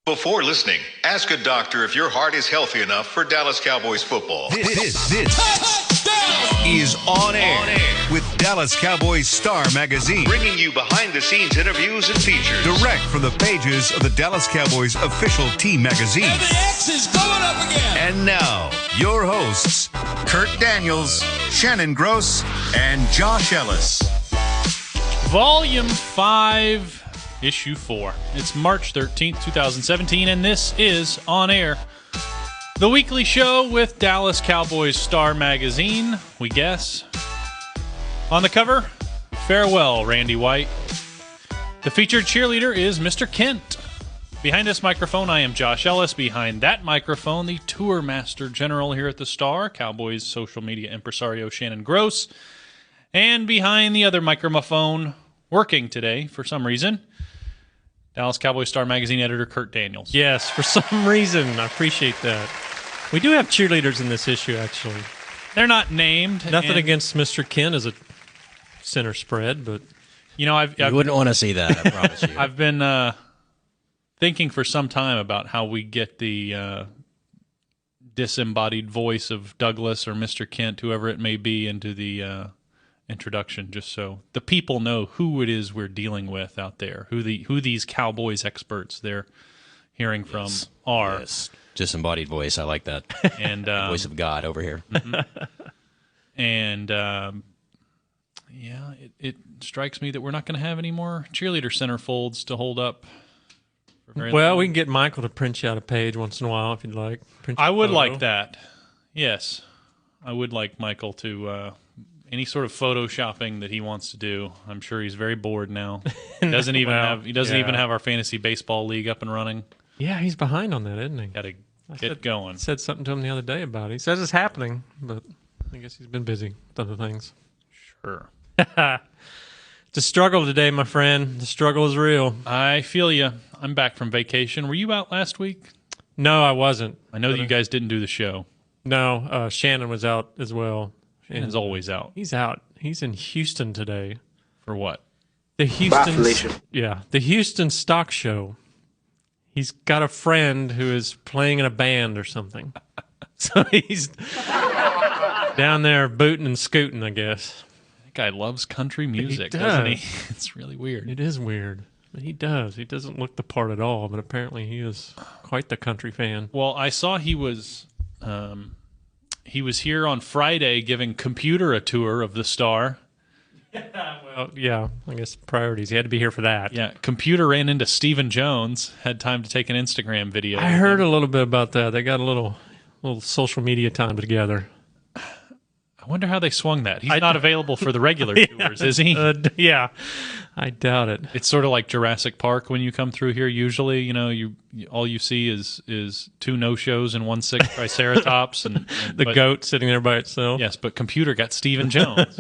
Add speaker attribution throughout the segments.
Speaker 1: Before listening, ask a doctor if your heart is healthy enough for Dallas Cowboys football.
Speaker 2: This is On Air with Dallas Cowboys Star Magazine.
Speaker 1: Bringing you behind-the-scenes interviews and features.
Speaker 2: Direct from the pages of the Dallas Cowboys official team magazine.
Speaker 3: And the X is going up again.
Speaker 2: And now, your hosts, Kurt Daniels, Shannon Gross, and Josh Ellis.
Speaker 4: Volume 5. Issue 4. It's March 13th, 2017, and this is On Air, the weekly show with Dallas Cowboys Star Magazine, we guess. On the cover, farewell, Randy White. The featured cheerleader is Mr. Kent. Behind this microphone, I am Josh Ellis. Behind that microphone, the tour master general here at the Star, Cowboys social media impresario Shannon Gross. And behind the other microphone, working today for some reason, Dallas Cowboys Star Magazine editor Kurt Daniels.
Speaker 5: Yes, for some reason. I appreciate that. We do have cheerleaders in this issue, actually.
Speaker 4: They're not named.
Speaker 5: Nothing against Mr. Ken as a center spread, but...
Speaker 4: You know,
Speaker 6: You wouldn't want to see that, I promise you.
Speaker 4: I've been thinking for some time about how we get the disembodied voice of Douglas or Mr. Kent, whoever it may be, into the introduction, just so the people know who it is we're dealing with out there, who these Cowboys experts they're hearing from are.
Speaker 6: Yes. Disembodied voice, I like that.
Speaker 4: And
Speaker 6: voice of God over here.
Speaker 4: Mm-hmm. And it strikes me that we're not going to have any more cheerleader centerfolds to hold up.
Speaker 5: Well, we can get Michael to print you out a page once in a while if you'd like.
Speaker 4: I would like that. Yes, I would like Michael to. Any sort of photoshopping that he wants to do. I'm sure he's very bored now. He doesn't even have our fantasy baseball league up and running.
Speaker 5: Yeah, he's behind on that, isn't he?
Speaker 4: Got to get going.
Speaker 5: I said something to him the other day about it. He says it's happening, but I guess he's been busy with other things.
Speaker 4: Sure.
Speaker 5: It's a struggle today, my friend. The struggle is real.
Speaker 4: I feel you. I'm back from vacation. Were you out last week?
Speaker 5: No, I wasn't.
Speaker 4: I know that you guys didn't do the show.
Speaker 5: No, Shannon was out as well.
Speaker 4: Shannon's always out.
Speaker 5: He's out. He's in Houston today.
Speaker 4: For what?
Speaker 5: The Houston Stock Show. He's got a friend who is playing in a band or something. So he's down there booting and scooting, I guess.
Speaker 4: That guy loves country music,
Speaker 5: He
Speaker 4: doesn't
Speaker 5: does.
Speaker 4: he? It's really weird.
Speaker 5: It is weird. But he does. He doesn't look the part at all, but apparently he is quite the country fan.
Speaker 4: Well, I saw he was here on Friday giving Computer a tour of the Star.
Speaker 5: Well, yeah, I guess priorities. He had to be here for that.
Speaker 4: Yeah, Computer ran into Stephen Jones, had time to take an Instagram video.
Speaker 5: I heard a little bit about that. They got a little social media time together.
Speaker 4: I wonder how they swung that. He's not available for the regular tours, is he?
Speaker 5: Yeah, I doubt it.
Speaker 4: It's sort of like Jurassic Park when you come through here. Usually, you all you see is 2 no-shows and 1 sick triceratops and
Speaker 5: The goat sitting there by itself.
Speaker 4: Yes, but Computer got Stephen Jones.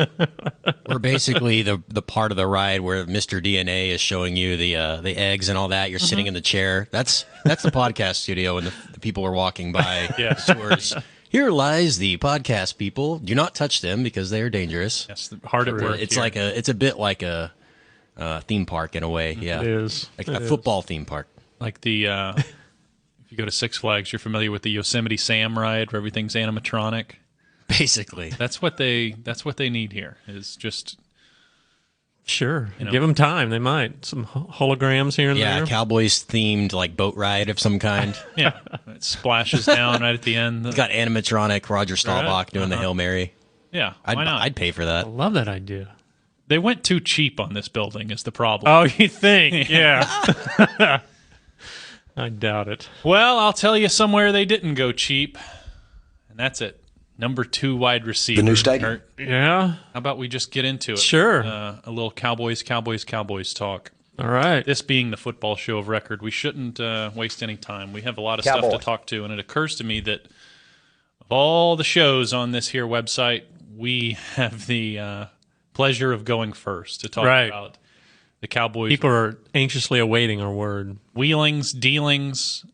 Speaker 6: We're basically the part of the ride where Mr. DNA is showing you the eggs and all that. You're sitting in the chair. That's the podcast studio, and the people are walking by.
Speaker 4: Yeah.
Speaker 6: Tours. Here lies the podcast people. Do not touch them because they are dangerous.
Speaker 4: Yes, hard at work.
Speaker 6: It's
Speaker 4: here.
Speaker 6: it's a bit like a theme park in a way. Yeah,
Speaker 5: It is.
Speaker 6: like a football theme park.
Speaker 4: Like the if you go to Six Flags, you're familiar with the Yosemite Sam ride where everything's animatronic.
Speaker 6: Basically,
Speaker 4: That's what they need here. Is just
Speaker 5: Sure. Give them time. They might. Some holograms here and there.
Speaker 6: Cowboys themed like boat ride of some kind.
Speaker 4: yeah, it splashes down right at the end.
Speaker 6: It's got animatronic Roger Staubach doing the Hail Mary.
Speaker 4: Yeah, why not?
Speaker 6: I'd pay for that.
Speaker 5: I love that idea.
Speaker 4: They went too cheap on this building is the problem.
Speaker 5: Oh, you think? Yeah. I doubt it.
Speaker 4: Well, I'll tell you somewhere they didn't go cheap, and that's it. Number 2 wide receiver.
Speaker 7: The new stadium.
Speaker 5: Yeah.
Speaker 4: How about we just get into it?
Speaker 5: Sure.
Speaker 4: A little Cowboys talk.
Speaker 5: All right.
Speaker 4: This being the football show of record, we shouldn't waste any time. We have a lot of stuff to talk to, and it occurs to me that of all the shows on this here website, we have the pleasure of going first to talk about the Cowboys.
Speaker 5: People are anxiously awaiting our word.
Speaker 4: Wheelings, dealings,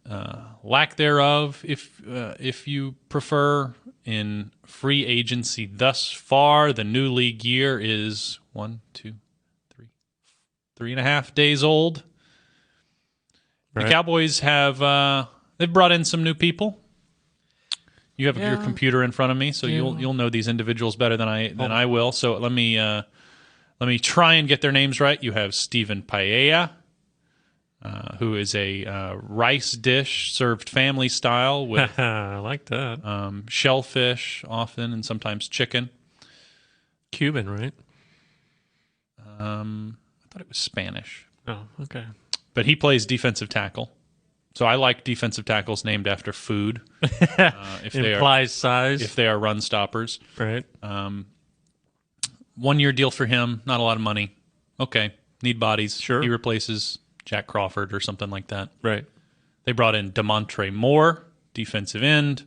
Speaker 4: lack thereof, if you prefer, in free agency thus far. The new league year is 3.5 days old. The Cowboys have they've brought in some new people. You have your computer in front of me, so you'll know these individuals better than I will. So let me try and get their names right. You have Stephen Paella, who is a rice dish served family style with
Speaker 5: I like that.
Speaker 4: Shellfish often and sometimes chicken.
Speaker 5: Cuban, right?
Speaker 4: I thought it was Spanish.
Speaker 5: Oh, okay.
Speaker 4: But he plays defensive tackle. So I like defensive tackles named after food. If they
Speaker 5: Implies size.
Speaker 4: If they are run stoppers.
Speaker 5: Right.
Speaker 4: 1 year deal for him, not a lot of money. Okay, need bodies.
Speaker 5: Sure.
Speaker 4: He replaces Jack Crawford or something like that.
Speaker 5: Right.
Speaker 4: They brought in DeMontre Moore, defensive end.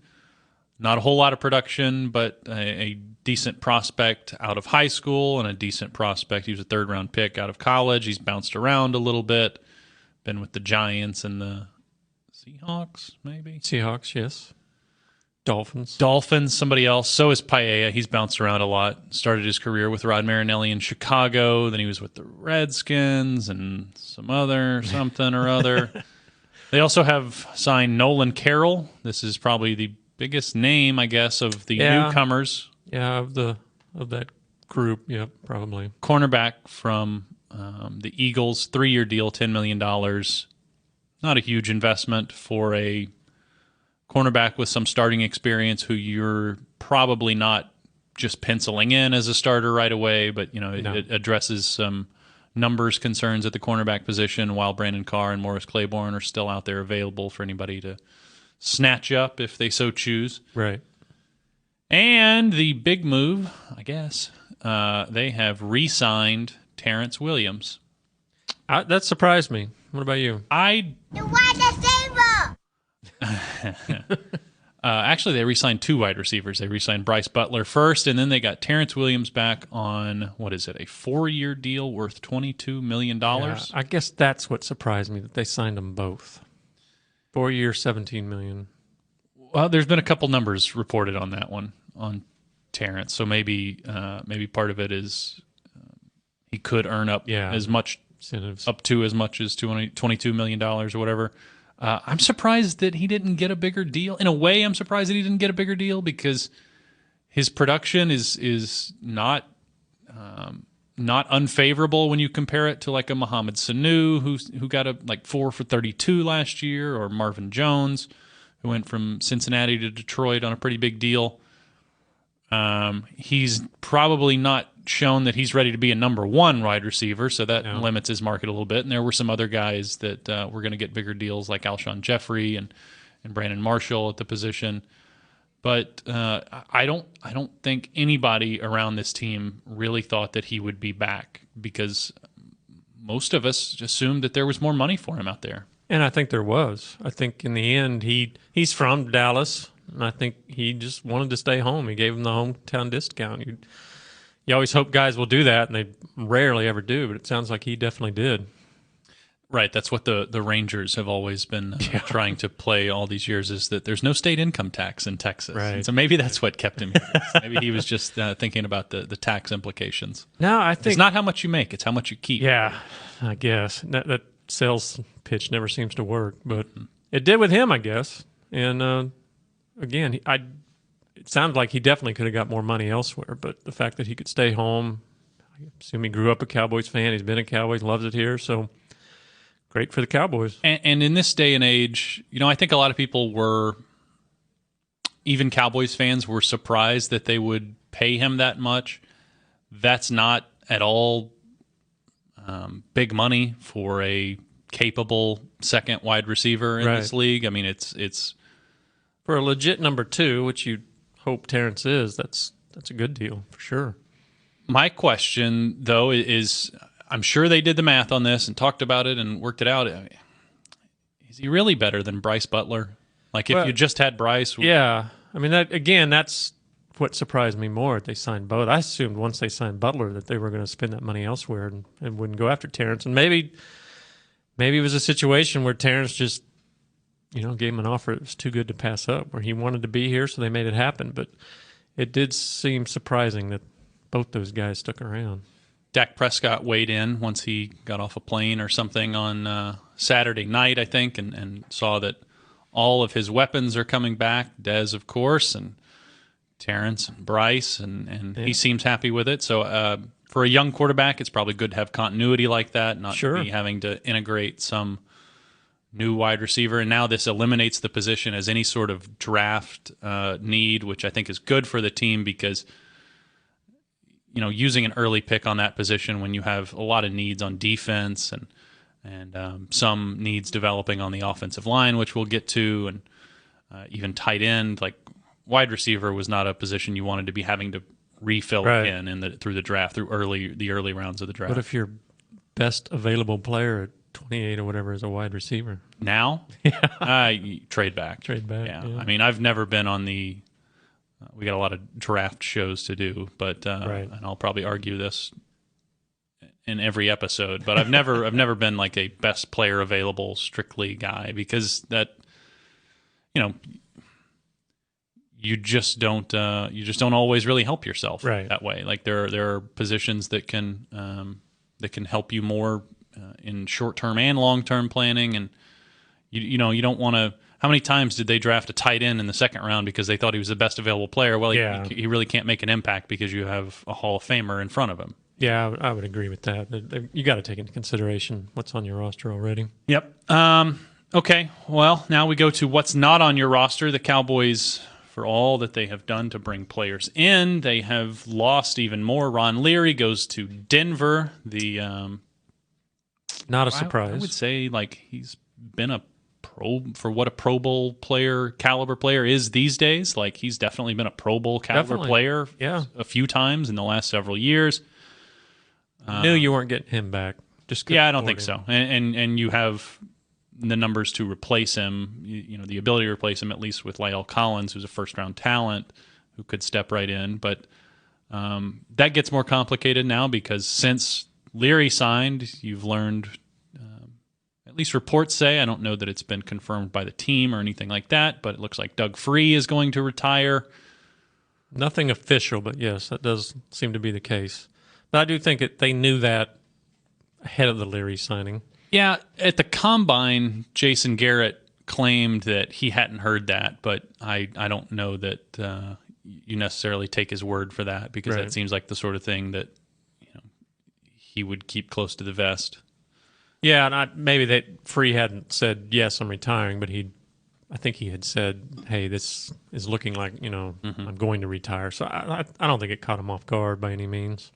Speaker 4: Not a whole lot of production, but a decent prospect out of high school and a decent prospect. He was a third-round pick out of college. He's bounced around a little bit. Been with the Giants and the Seahawks, maybe?
Speaker 5: Seahawks, yes. Dolphins,
Speaker 4: somebody else. So is Paella. He's bounced around a lot. Started his career with Rod Marinelli in Chicago. Then he was with the Redskins and some other something or other. They also have signed Nolan Carroll. This is probably the biggest name, I guess, of the newcomers.
Speaker 5: Yeah, of that group. Yep, probably.
Speaker 4: Cornerback from the Eagles, 3-year deal, $10 million. Not a huge investment for a cornerback with some starting experience who you're probably not just penciling in as a starter right away, but it addresses some numbers concerns at the cornerback position while Brandon Carr and Morris Claiborne are still out there available for anybody to snatch up if they so choose.
Speaker 5: Right.
Speaker 4: And the big move, I guess, they have re-signed Terrence Williams.
Speaker 5: That surprised me. What about you?
Speaker 7: The wide receiver!
Speaker 4: Actually, they re-signed 2 wide receivers. They re-signed Bryce Butler first, and then they got Terrence Williams back on, a 4-year deal worth $22 million?
Speaker 5: Yeah, I guess that's what surprised me, that they signed them both. 4 years, $17 million.
Speaker 4: Well, there's been a couple numbers reported on that one, on Terrence. So maybe part of it is he could earn up as much,
Speaker 5: incentives,
Speaker 4: up to as much as $22 million or whatever. I'm surprised that he didn't get a bigger deal. In a way, I'm surprised that he didn't get a bigger deal because his production is not unfavorable when you compare it to like a Mohamed Sanu who got 4 for 32 last year, or Marvin Jones who went from Cincinnati to Detroit on a pretty big deal. He's probably not shown that he's ready to be a number 1 wide receiver, so that limits his market a little bit. And there were some other guys that were going to get bigger deals, like Alshon Jeffrey and Brandon Marshall at the position. But I don't think anybody around this team really thought that he would be back, because most of us assumed that there was more money for him out there.
Speaker 5: And I think there was. I think in the end, he's from Dallas, and I think he just wanted to stay home. He gave him the hometown discount. You always hope guys will do that, and they rarely ever do, but it sounds like he definitely did.
Speaker 4: Right, that's what the Rangers have always been trying to play all these years, is that there's no state income tax in Texas.
Speaker 5: Right.
Speaker 4: And so maybe that's what kept him here. Maybe he was just thinking about the tax implications.
Speaker 5: No, I think
Speaker 4: it's not how much you make, it's how much you keep.
Speaker 5: Yeah, I guess. That sales pitch never seems to work, but it did with him, I guess. And again, it sounded like he definitely could have got more money elsewhere, but the fact that he could stay home, I assume he grew up a Cowboys fan, he's been a Cowboys, loves it here, so great for the Cowboys.
Speaker 4: And in this day and age, I think a lot of people were, even Cowboys fans, were surprised that they would pay him that much. That's not at all big money for a capable second wide receiver in this league. I mean, it's
Speaker 5: for a legit number 2, which you hope Terrence is. That's a good deal for sure.
Speaker 4: My question, though, is I'm sure they did the math on this and talked about it and worked it out. Is he really better than Bryce Butler? Like, if you just had Bryce?
Speaker 5: Yeah. I mean, that's what surprised me more. They signed both. I assumed once they signed Butler that they were going to spend that money elsewhere and wouldn't go after Terrence. And maybe it was a situation where Terrence just, gave him an offer that was too good to pass up, where he wanted to be here, so they made it happen. But it did seem surprising that both those guys stuck around.
Speaker 4: Dak Prescott weighed in once he got off a plane or something on Saturday night, I think, and saw that all of his weapons are coming back. Dez, of course, and Terrence and Bryce, and he seems happy with it. So for a young quarterback, it's probably good to have continuity like that, not be having to integrate some new wide receiver. And now this eliminates the position as any sort of draft need, which I think is good for the team because using an early pick on that position when you have a lot of needs on defense and some needs developing on the offensive line, which we'll get to, and even tight end, like wide receiver was not a position you wanted to be having to refill again through the draft, through the early rounds of the draft.
Speaker 5: What if your best available player at 28 or whatever is a wide receiver?
Speaker 4: Now? Trade back. Yeah. I mean, I've never been on the we got a lot of draft shows to do, but and I'll probably argue this in every episode, but I've never been like a best player available strictly guy because that you just don't always really help yourself that way. Like there are positions that can help you more in short-term and long-term planning, and you don't want to. How many times did they draft a tight end in the second round because they thought he was the best available player? Well, he really can't make an impact because you have a Hall of Famer in front of him.
Speaker 5: Yeah, I would agree with that. You got to take into consideration what's on your roster already.
Speaker 4: Yep. Okay. Well, now we go to what's not on your roster. The Cowboys, for all that they have done to bring players in, they have lost even more. Ron Leary goes to Denver.
Speaker 5: Not a surprise.
Speaker 4: I would say he's been a Pro Bowl player, caliber player is these days. Like he's definitely been a Pro Bowl caliber player a few times in the last several years.
Speaker 5: Knew you weren't getting him back.
Speaker 4: I don't think so. And you have the numbers to replace him, the ability to replace him at least with La'el Collins, who's a first-round talent who could step right in. But that gets more complicated now because since Leary signed, you've learned, at least reports say, I don't know that it's been confirmed by the team or anything like that, but it looks like Doug Free is going to retire.
Speaker 5: Nothing official, but yes, that does seem to be the case. But I do think they knew that ahead of the Leary signing.
Speaker 4: Yeah, at the Combine, Jason Garrett claimed that he hadn't heard that, but I don't know that you necessarily take his word for that because that seems like the sort of thing that he would keep close to the vest.
Speaker 5: Yeah, and maybe that Free hadn't said, yes, I'm retiring, but I think he had said, hey, this is looking like, I'm going to retire. So I don't think it caught him off guard by any means.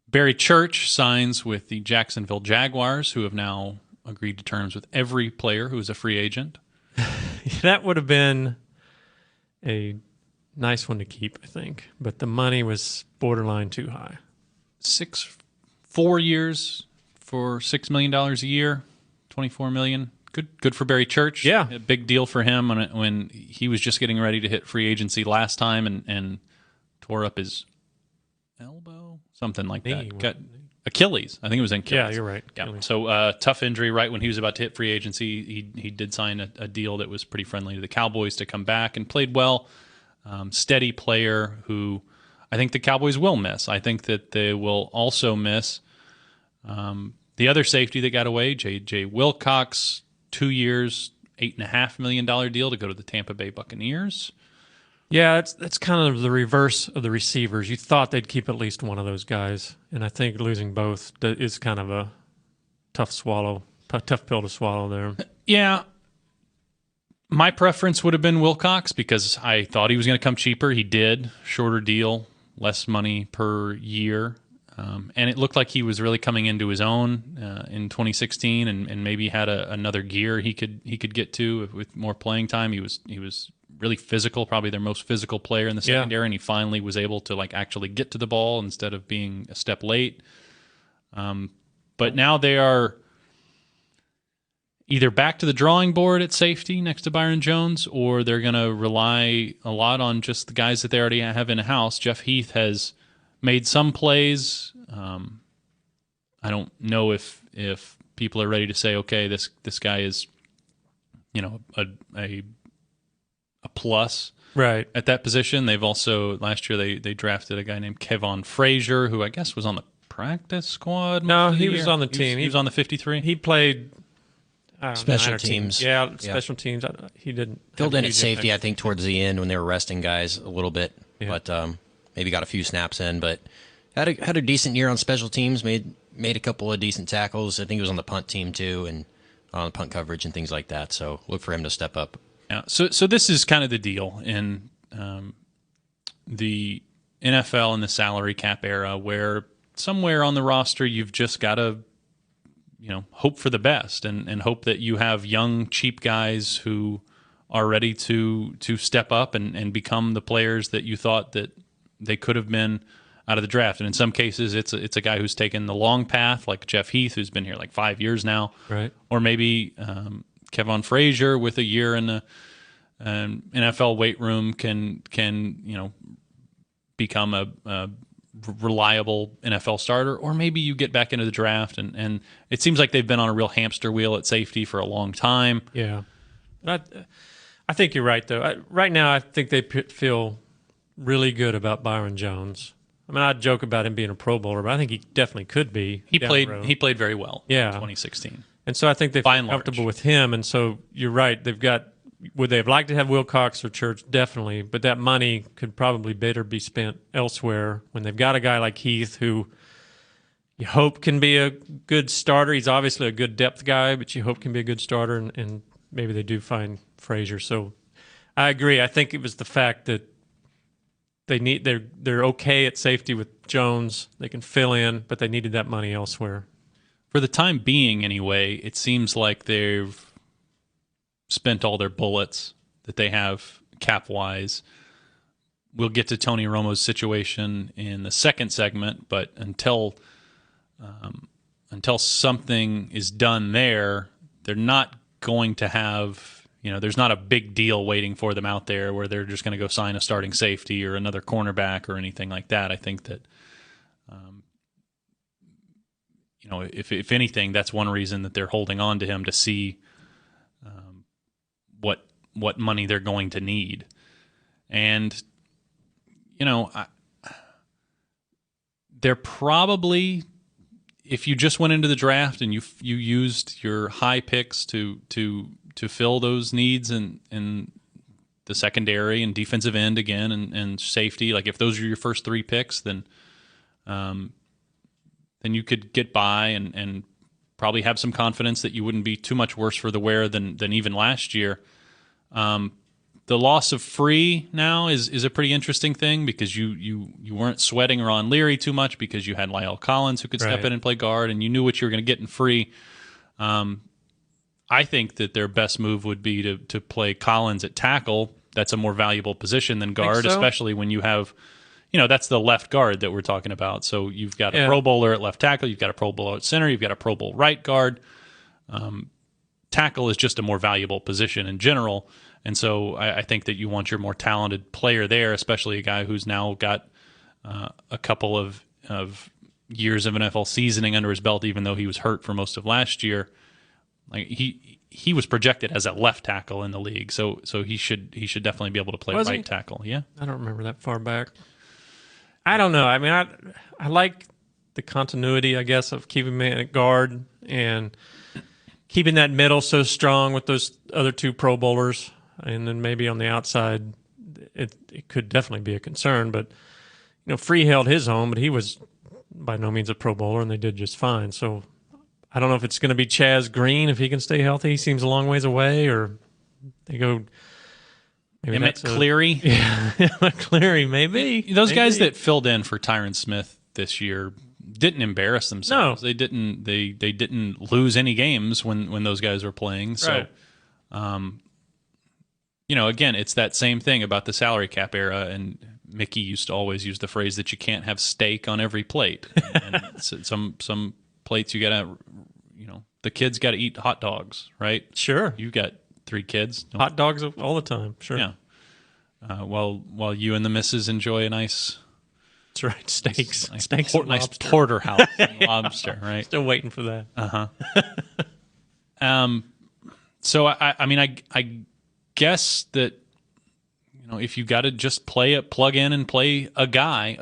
Speaker 4: Barry Church signs with the Jacksonville Jaguars, who have now agreed to terms with every player who is a free agent.
Speaker 5: That would have been a nice one to keep, I think. But the money was borderline too high.
Speaker 4: 4 years for $6 million a year, $24 million. Good for Barry Church.
Speaker 5: Yeah.
Speaker 4: A big deal for him when he was just getting ready to hit free agency last time and tore up his elbow, something like that. Got Achilles. I think it was in Achilles.
Speaker 5: Yeah, you're right.
Speaker 4: Yeah. So tough injury right when he was about to hit free agency. He did sign a deal that was pretty friendly to the Cowboys to come back and played well. Steady player who I think the Cowboys will miss. I think that they will also miss the other safety that got away, J.J. Wilcox, 2 years, $8.5 million deal to go to the Tampa Bay Buccaneers.
Speaker 5: Yeah, that's kind of the reverse of the receivers. You thought they'd keep at least one of those guys, and I think losing both is kind of a tough pill to swallow there.
Speaker 4: Yeah. My preference would have been Wilcox because I thought he was going to come cheaper. He did. Shorter deal, less money per year. And it looked like he was really coming into his own in 2016 and maybe had another gear he could get to with more playing time. He was really physical, probably their most physical player in the secondary, and he finally was able to actually get to the ball instead of being a step late. But now they are either back to the drawing board at safety next to Byron Jones, or they're going to rely a lot on just the guys that they already have in-house. Jeff Heath has made some plays. I don't know if people are ready to say, okay, this guy is, a plus
Speaker 5: right
Speaker 4: at that position. They've also last year they drafted a guy named Kevon Frazier, who I guess was on the practice squad?
Speaker 5: No,
Speaker 4: most of
Speaker 5: he
Speaker 4: the
Speaker 5: was
Speaker 4: year?
Speaker 5: on the team.
Speaker 4: He was on the 53.
Speaker 5: He played
Speaker 6: Special
Speaker 5: minor
Speaker 6: teams.
Speaker 5: Yeah, special teams. He didn't
Speaker 6: Filled
Speaker 5: have a
Speaker 6: in at
Speaker 5: huge
Speaker 6: safety, I
Speaker 5: impact.
Speaker 6: think, towards the end when they were resting guys a little bit,
Speaker 5: Yeah.
Speaker 6: but maybe got a few snaps in. But had a decent year on special teams. Made a couple of decent tackles. I think he was on the punt team too, and on punt coverage and things like that. So look for him to step up.
Speaker 4: Yeah. So this is kind of the deal in the NFL and the salary cap era, where somewhere on the roster you've just got to, hope for the best and hope that you have young, cheap guys who are ready to step up and become the players that you thought that they could have been out of the draft. And in some cases, it's a guy who's taken the long path, like Jeff Heath, who's been here like 5 years now,
Speaker 5: Right.
Speaker 4: Or maybe Kevon Frazier with a year in the NFL weight room can become a reliable NFL starter, or maybe you get back into the draft and it seems like they've been on a real hamster wheel at safety for a long time.
Speaker 5: Yeah. I think you're right, though. Right now, I think they feel really good about Byron Jones. I mean, I joke about him being a Pro Bowler, but I think he definitely could be.
Speaker 4: He
Speaker 5: down
Speaker 4: played
Speaker 5: the road.
Speaker 4: he played very well
Speaker 5: Yeah.
Speaker 4: in 2016.
Speaker 5: And so I think they
Speaker 4: By
Speaker 5: feel
Speaker 4: and large.
Speaker 5: comfortable with him. And so you're right. They've got, would they have liked to have Wilcox or Church? Definitely. But that money could probably better be spent elsewhere when they've got a guy like Heath who you hope can be a good starter. He's obviously a good depth guy, but you hope can be a good starter. And maybe they do find Frazier. So I agree. I think it was the fact that they're okay at safety with Jones. They can fill in, but they needed that money elsewhere.
Speaker 4: For the time being, anyway, it seems like they've spent all their bullets that they have cap-wise. We'll get to Tony Romo's situation in the second segment, but until something is done there, they're not going to have, there's not a big deal waiting for them out there where they're just going to go sign a starting safety or another cornerback or anything like that. I think that if anything, that's one reason that they're holding on to him, to see what money they're going to need. And, they're probably, if you just went into the draft and you used your high picks to fill those needs in the secondary and defensive end again and safety, like if those are your first three picks, then you could get by and probably have some confidence that you wouldn't be too much worse for the wear than even last year. The loss of Free now is a pretty interesting thing because you weren't sweating Ron Leary too much because you had Lyle Collins who could step
Speaker 5: Right.
Speaker 4: in and play guard, and you knew what you were going to get in Free. I think that their best move would be to play Collins at tackle. That's a more valuable position than guard,
Speaker 5: so?
Speaker 4: especially when you have, that's the left guard that we're talking about. So you've got a
Speaker 5: Yeah.
Speaker 4: Pro Bowler at left tackle, you've got a Pro Bowler at center, you've got a Pro Bowl right guard. Tackle is just a more valuable position in general. And so I think that you want your more talented player there, especially a guy who's now got a couple of years of NFL seasoning under his belt, even though he was hurt for most of last year. Like he was projected as a left tackle in the league, so he should definitely be able to play
Speaker 5: Was
Speaker 4: right
Speaker 5: he?
Speaker 4: tackle. Yeah,
Speaker 5: I don't remember that far back. I don't know. I mean, I like the continuity, I guess, of keeping man at guard and keeping that middle so strong with those other two Pro Bowlers. And then maybe on the outside, it could definitely be a concern. But, Free held his own, but he was by no means a Pro Bowler, and they did just fine. So I don't know if it's going to be Chaz Green if he can stay healthy. He seems a long ways away, or they go. Maybe
Speaker 4: Emmett Cleary.
Speaker 5: Yeah, Cleary, maybe.
Speaker 4: Those guys that filled in for Tyron Smith this year didn't embarrass themselves.
Speaker 5: No.
Speaker 4: They didn't lose any games when those guys were playing. So,
Speaker 5: Right.
Speaker 4: Again, it's that same thing about the salary cap era. And Mickey used to always use the phrase that you can't have steak on every plate. And some plates you got to, the kids got to eat hot dogs, right?
Speaker 5: Sure.
Speaker 4: You got 3 kids.
Speaker 5: Hot dogs all the time. Sure.
Speaker 4: Yeah. While you and the missus enjoy a nice
Speaker 5: That's right. Steaks.
Speaker 4: nice,
Speaker 5: Steaks
Speaker 4: por-
Speaker 5: and
Speaker 4: nice
Speaker 5: lobster.
Speaker 4: porterhouse and lobster, right?
Speaker 5: Still waiting for that.
Speaker 4: So I mean, I guess that if you got to just plug in and play a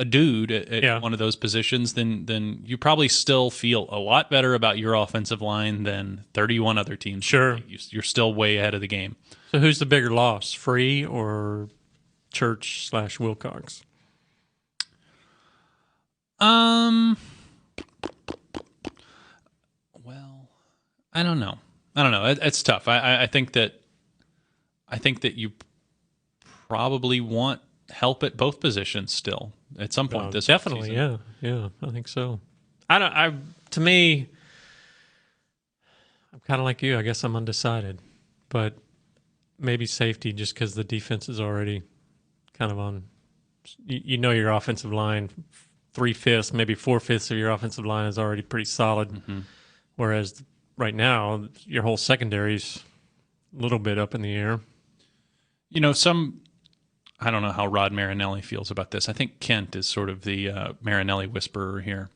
Speaker 4: dude at one of those positions, then you probably still feel a lot better about your offensive line than 31 other teams.
Speaker 5: Sure.
Speaker 4: You're still way ahead of the game.
Speaker 5: So who's the bigger loss, Free or Church/Wilcox?
Speaker 4: Well, I don't know. It's tough. I think that you probably want help at both positions still at some point this
Speaker 5: definitely
Speaker 4: season.
Speaker 5: Yeah, I think so. To me, I'm kind of like you. I guess I'm undecided, but maybe safety just because the defense is already kind of on. Your offensive line, 3/5, maybe 4/5 of your offensive line is already pretty solid, whereas right now your whole secondary's a little bit up in the air.
Speaker 4: I don't know how Rod Marinelli feels about this. I think Kent is sort of the Marinelli whisperer here.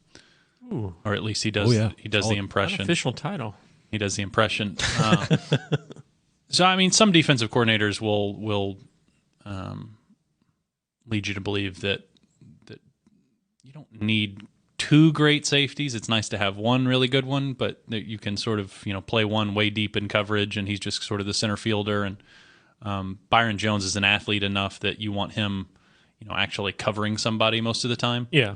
Speaker 5: Ooh.
Speaker 4: Or at least he does. He does the impression.
Speaker 5: Unofficial title.
Speaker 4: He does the impression. So I mean, some defensive coordinators will lead you to believe that you don't need two great safeties. It's nice to have one really good one, but you can sort of play one way deep in coverage, and he's just sort of the center fielder. And Byron Jones is an athlete enough that you want him, actually covering somebody most of the time.
Speaker 5: Yeah.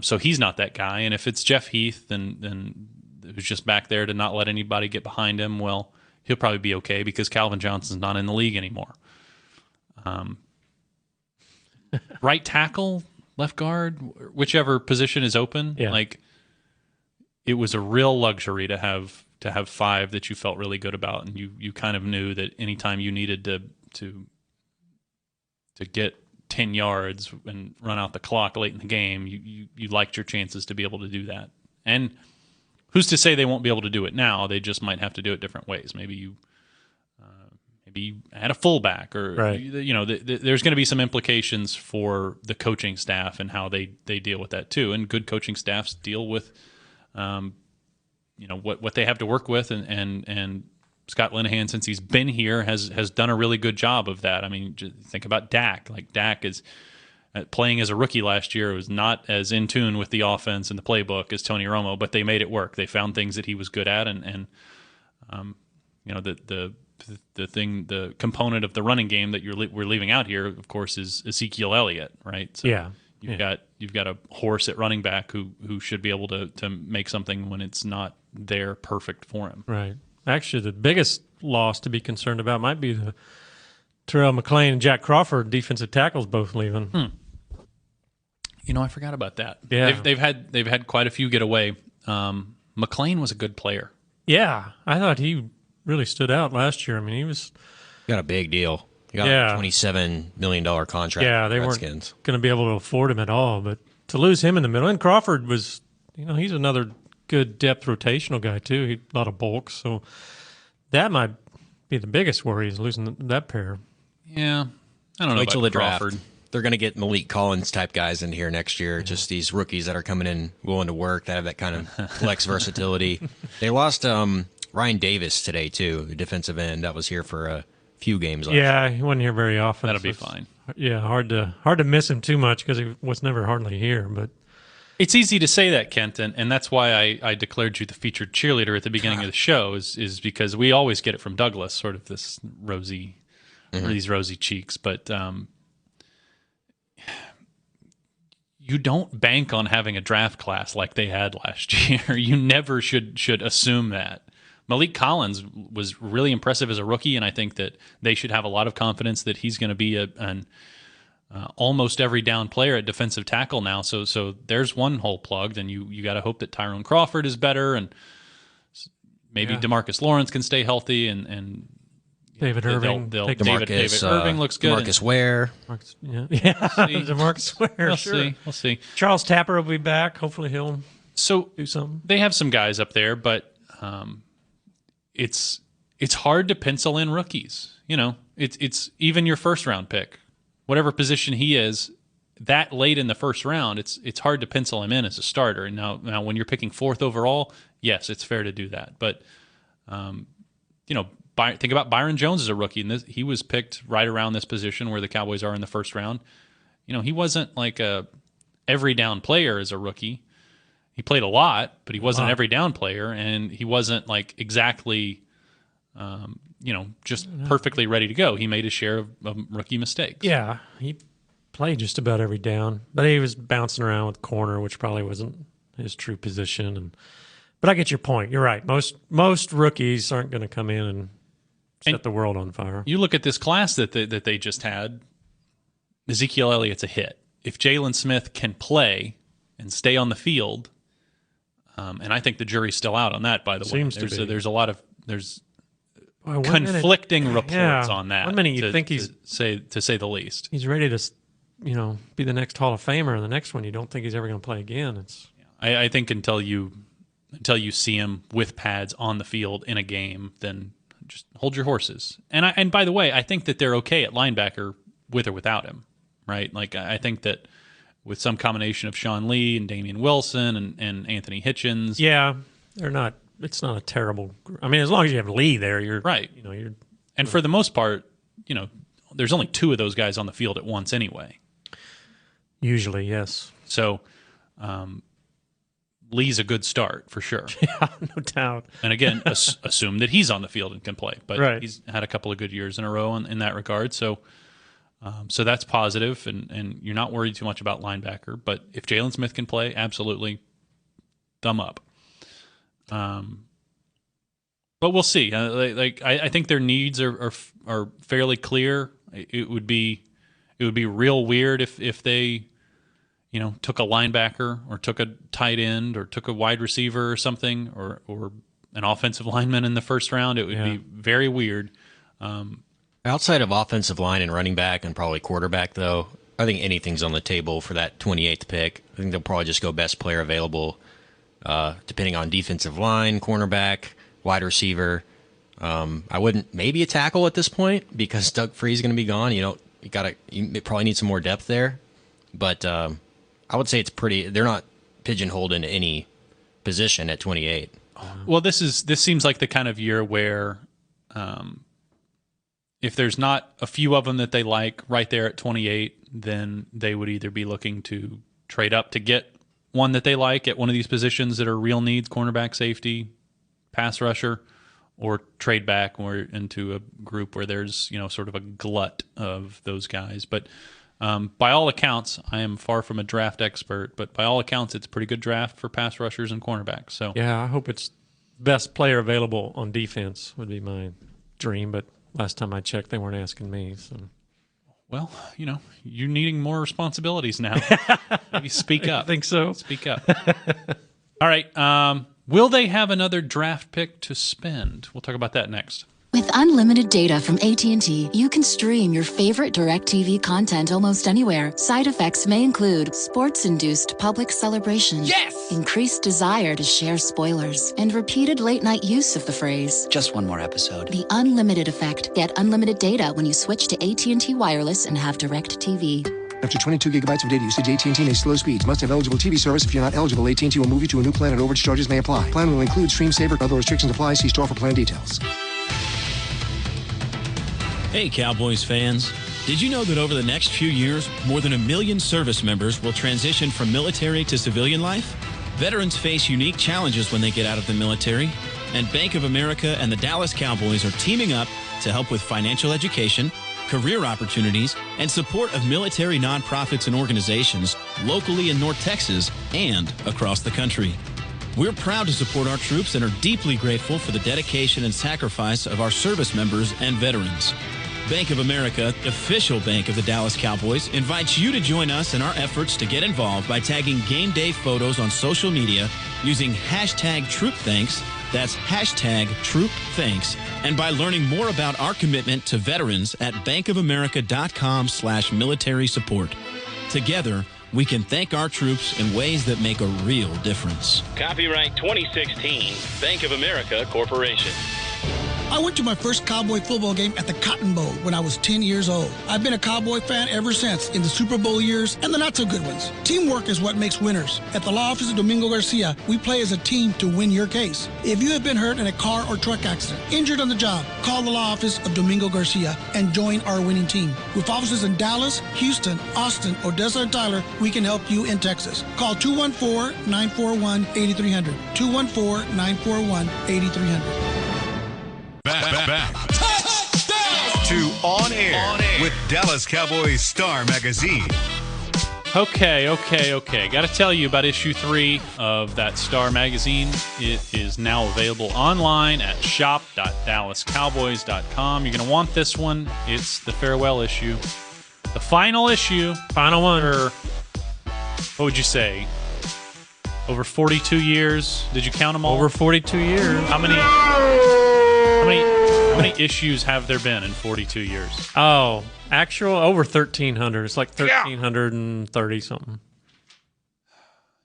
Speaker 4: So he's not that guy. And if it's Jeff Heath, then who's just back there to not let anybody get behind him, well, he'll probably be okay because Calvin Johnson's not in the league anymore. Right tackle, left guard, whichever position is open.
Speaker 5: Yeah.
Speaker 4: Like, it was a real luxury to have five that you felt really good about, and you kind of knew that anytime you needed to get 10 yards and run out the clock late in the game, you liked your chances to be able to do that. And who's to say they won't be able to do it now? They just might have to do it different ways. Maybe you add a fullback, or
Speaker 5: right.
Speaker 4: There's going to be some implications for the coaching staff and how they deal with that too. And good coaching staffs deal with what they have to work with, and Scott Linehan, since he's been here, has done a really good job of that. I mean, just think about Dak. Like, Dak is playing as a rookie last year, was not as in tune with the offense and the playbook as Tony Romo, but they made it work. They found things that he was good at, and the component of the running game that we're leaving out here, of course, is Ezekiel Elliott, right? So
Speaker 5: yeah.
Speaker 4: You've got a horse at running back who should be able to make something when it's not there perfect for him.
Speaker 5: Right. Actually, the biggest loss to be concerned about might be the Terrell McClain and Jack Crawford defensive tackles both leaving.
Speaker 4: I forgot about that.
Speaker 5: Yeah.
Speaker 4: They've had quite a few get away. McClain was a good player.
Speaker 5: Yeah, I thought he really stood out last year. I mean, he
Speaker 6: got a big deal. He got a $27 million contract.
Speaker 5: Yeah, they weren't going to be able to afford him at all. But to lose him in the middle, and Crawford was, he's another good depth rotational guy too. He a lot of bulk, so that might be the biggest worry, is losing that pair.
Speaker 4: Yeah, I don't know.
Speaker 6: Wait till
Speaker 4: about
Speaker 6: the
Speaker 4: Crawford.
Speaker 6: draft. They're going to get Malik Collins type guys in here next year. Just these rookies that are coming in willing to work, that have that kind of flex versatility. They lost Ryan Davis today too, the defensive end that was here for a few games last
Speaker 5: year. He wasn't here very often.
Speaker 4: That'll be fine.
Speaker 5: Yeah, hard to miss him too much because he was never hardly here. But
Speaker 4: it's easy to say that, Kent, and that's why I declared you the featured cheerleader at the beginning of the show, is because we always get it from Douglas, sort of this rosy, these rosy cheeks. But you don't bank on having a draft class like they had last year. You never should assume that. Malik Collins was really impressive as a rookie, and I think that they should have a lot of confidence that he's going to be an almost every down player at defensive tackle now. So there's one hole plugged, and you got to hope that Tyrone Crawford is better, and maybe DeMarcus Lawrence can stay healthy, and
Speaker 5: David Irving.
Speaker 4: David Irving looks good.
Speaker 6: Marcus Ware.
Speaker 5: DeMarcus Ware.
Speaker 4: We'll see.
Speaker 5: Charles Tapper will be back. Hopefully he'll do something.
Speaker 4: They have some guys up there, but it's hard to pencil in rookies. It's even your first round pick, whatever position he is, that late in the first round, it's hard to pencil him in as a starter. And now when you're picking fourth overall, yes, it's fair to do that. But think about Byron Jones as a rookie, and he was picked right around this position where the Cowboys are in the first round. He wasn't like a every down player as a rookie. He played a lot, but he wasn't an every down player, and he wasn't like exactly, just perfectly ready to go. He made his share of rookie mistakes.
Speaker 5: Yeah, he played just about every down, but he was bouncing around with corner, which probably wasn't his true position. But I get your point. You're right. Most rookies aren't going to come in and set the world on fire.
Speaker 4: You look at this class that they just had. Ezekiel Elliott's a hit. If Jalen Smith can play and stay on the field, and I think the jury's still out on that. By the way, there's a lot of conflicting reports on that.
Speaker 5: 1 minute you think
Speaker 4: to say the least.
Speaker 5: He's ready to, be the next Hall of Famer, and the next one you don't think he's ever going to play again.
Speaker 4: I think until you see him with pads on the field in a game, then just hold your horses. And by the way, I think that they're okay at linebacker with or without him, right? Like I think that with some combination of Sean Lee and Damian Wilson and Anthony Hitchens,
Speaker 5: yeah, they're not. It's not a terrible. I mean, as long as you have Lee there, you're
Speaker 4: right. And for the most part, there's only 2 of those guys on the field at once anyway.
Speaker 5: Usually, yes.
Speaker 4: So. Lee's a good start for sure.
Speaker 5: Yeah, no doubt.
Speaker 4: And again, assume that he's on the field and can play. But he's had a couple of good years in a row in that regard. So that's positive, and you're not worried too much about linebacker. But if Jalen Smith can play, absolutely, thumb up. But we'll see. I think their needs are fairly clear. It would be real weird if they took a linebacker or took a tight end or took a wide receiver or something or an offensive lineman in the first round. It would be very weird.
Speaker 6: Outside of offensive line and running back and probably quarterback, though, I think anything's on the table for that 28th pick. I think they'll probably just go best player available, depending on defensive line, cornerback, wide receiver. I wouldn't maybe a tackle at this point because Doug Free's going to be gone. You probably need some more depth there, but. I would say they're not pigeonholed into any position at 28.
Speaker 4: Well, this seems like the kind of year where if there's not a few of them that they like right there at 28, then they would either be looking to trade up to get one that they like at one of these positions that are real needs, cornerback, safety, pass rusher, or trade back or into a group where there's, sort of a glut of those guys. But by all accounts, I am far from a draft expert, but by all accounts, it's a pretty good draft for pass rushers and cornerbacks. So
Speaker 5: yeah, I hope it's best player available on defense would be my dream. But last time I checked, they weren't asking me. So,
Speaker 4: well, you're needing more responsibilities now. Maybe speak up.
Speaker 5: I think so.
Speaker 4: Speak up. All right. Will they have another draft pick to spend? We'll talk about that next.
Speaker 8: With unlimited data from AT&T, you can stream your favorite DirecTV content almost anywhere. Side effects may include sports-induced public celebration, increased desire to share spoilers, and repeated late-night use of the phrase,
Speaker 9: just one more episode.
Speaker 8: The unlimited effect. Get unlimited data when you switch to AT&T Wireless and have DirecTV.
Speaker 10: After 22 gigabytes of data usage, AT&T may slow speeds. Must have eligible TV service. If you're not eligible, AT&T will move you to a new plan and overage charges may apply. Plan will include Stream Saver. Other restrictions apply. See store for plan details.
Speaker 11: Hey, Cowboys fans. Did you know that over the next few years, more than 1 million service members will transition from military to civilian life? Veterans face unique challenges when they get out of the military, and Bank of America and the Dallas Cowboys are teaming up to help with financial education, career opportunities, and support of military nonprofits and organizations locally in North Texas and across the country. We're proud to support our troops and are deeply grateful for the dedication and sacrifice of our service members and veterans. Bank of America, official bank of the Dallas Cowboys, invites you to join us in our efforts to get involved by tagging game day photos on social media using #TroopThanks, that's #TroopThanks, and by learning more about our commitment to veterans at bankofamerica.com/military support. Together, we can thank our troops in ways that make a real difference.
Speaker 12: Copyright 2016, Bank of America Corporation.
Speaker 9: I went to my first Cowboy football game at the Cotton Bowl when I was 10 years old. I've been a Cowboy fan ever since, in the Super Bowl years and the not-so-good ones. Teamwork is what makes winners. At the law office of Domingo Garcia, we play as a team to win your case. If you have been hurt in a car or truck accident, injured on the job, call the law office of Domingo Garcia and join our winning team. With offices in Dallas, Houston, Austin, Odessa, and Tyler, we can help you in Texas. Call 214-941-8300. 214-941-8300.
Speaker 2: Back to On Air with Dallas Cowboys Star Magazine.
Speaker 4: Okay. Got to tell you about issue 3 of that Star Magazine. It is now available online at shop.dallascowboys.com. You're going to want this one. It's the farewell issue. The final issue.
Speaker 5: Final one.
Speaker 4: What would you say? Over 42 years. Did you count them all?
Speaker 5: Over 42 years.
Speaker 4: How many issues have there been in 42 years?
Speaker 5: Oh, actual over 1,300. It's like 1,330 something.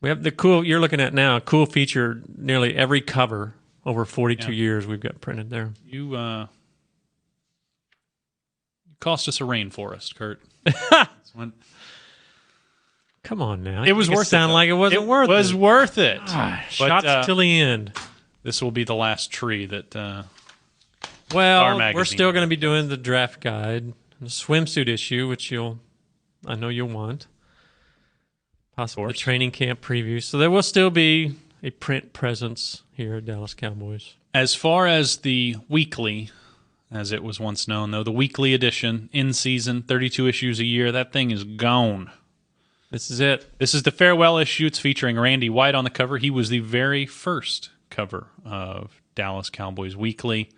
Speaker 5: We have the cool you're looking at now. Cool feature. Nearly every cover over 42 years we've got printed there.
Speaker 4: You cost us a rainforest, Kurt.
Speaker 5: Come on now.
Speaker 4: It was worth it.
Speaker 5: Sound like it wasn't worth it.
Speaker 4: It was worth it.
Speaker 5: Shots till the end.
Speaker 4: This will be the last tree that.
Speaker 5: Well, we're still going to be doing the draft guide, the swimsuit issue, which I know you'll want. Possibly the training camp preview. So there will still be a print presence here at Dallas Cowboys.
Speaker 4: As far as the weekly, as it was once known, though, the weekly edition, in season, 32 issues a year, that thing is gone.
Speaker 5: This is it.
Speaker 4: This is the farewell issue. It's featuring Randy White on the cover. He was the very first cover of Dallas Cowboys Weekly.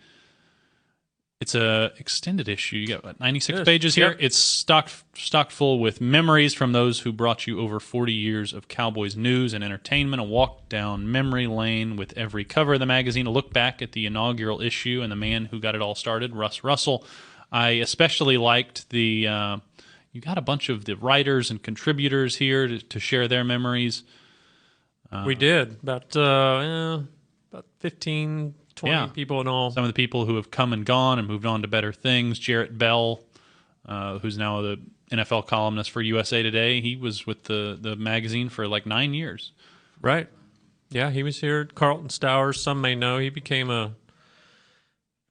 Speaker 4: It's a extended issue. You got 96 pages here. Yep. It's stocked full with memories from those who brought you over 40 years of Cowboys news and entertainment. A walk down memory lane with every cover of the magazine. A look back at the inaugural issue and the man who got it all started, Russ Russell. I especially liked the. You got a bunch of the writers and contributors here to share their memories.
Speaker 5: We did about 15. 20 people in all.
Speaker 4: Some of the people who have come and gone and moved on to better things. Jarrett Bell, who's now the NFL columnist for USA Today, he was with the magazine for like 9 years.
Speaker 5: Right. Yeah, he was here. Carlton Stowers, some may know. He became a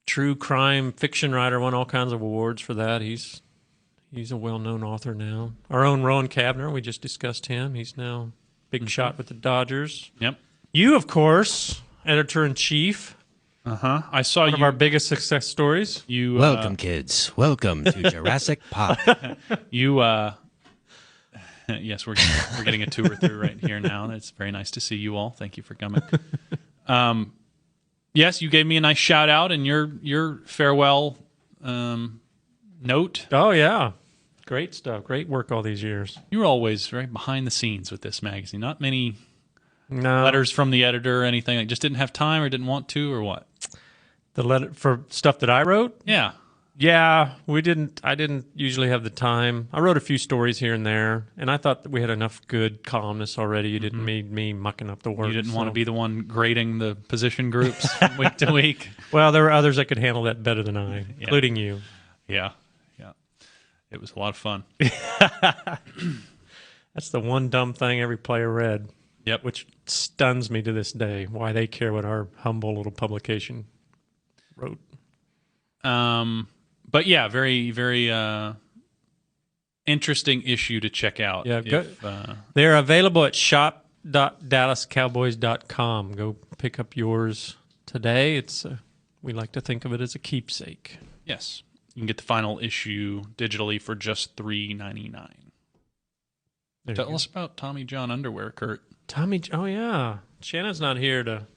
Speaker 5: true crime fiction writer, won all kinds of awards for that. He's a well-known author now. Our own Rowan Cavner, we just discussed him. He's now big shot with the Dodgers.
Speaker 4: Yep.
Speaker 5: You, of course, editor-in-chief.
Speaker 4: I saw
Speaker 5: one of our biggest success stories.
Speaker 6: Welcome, kids. Welcome to Jurassic Park.
Speaker 4: Yes, we're getting a tour through right here now. It's very nice to see you all. Thank you for coming. Yes, you gave me a nice shout out in your farewell note.
Speaker 5: Oh yeah, great stuff. Great work all these years.
Speaker 4: You were always very behind the scenes with this magazine. Not many letters from the editor or anything. Like, just didn't have time or didn't want to or what?
Speaker 5: The letter for stuff that I wrote?
Speaker 4: Yeah.
Speaker 5: Yeah, we didn't. I didn't usually have the time. I wrote a few stories here and there, and I thought that we had enough good columnists already. You didn't need me mucking up the work.
Speaker 4: You didn't want to be the one grading the position groups week to week.
Speaker 5: Well, there were others that could handle that better than I, including you.
Speaker 4: Yeah. It was a lot of fun.
Speaker 5: That's the one dumb thing every player read.
Speaker 4: Yep.
Speaker 5: Which stuns me to this day, why they care what our humble little publication wrote.
Speaker 4: But yeah, very, very interesting issue to check out.
Speaker 5: Yeah, they're available at shop.dallascowboys.com. Go pick up yours today. We like to think of it as a keepsake.
Speaker 4: Yes. You can get the final issue digitally for just $3.99. Tell us about Tommy John underwear, Kurt.
Speaker 5: Oh yeah. Shannon's not here to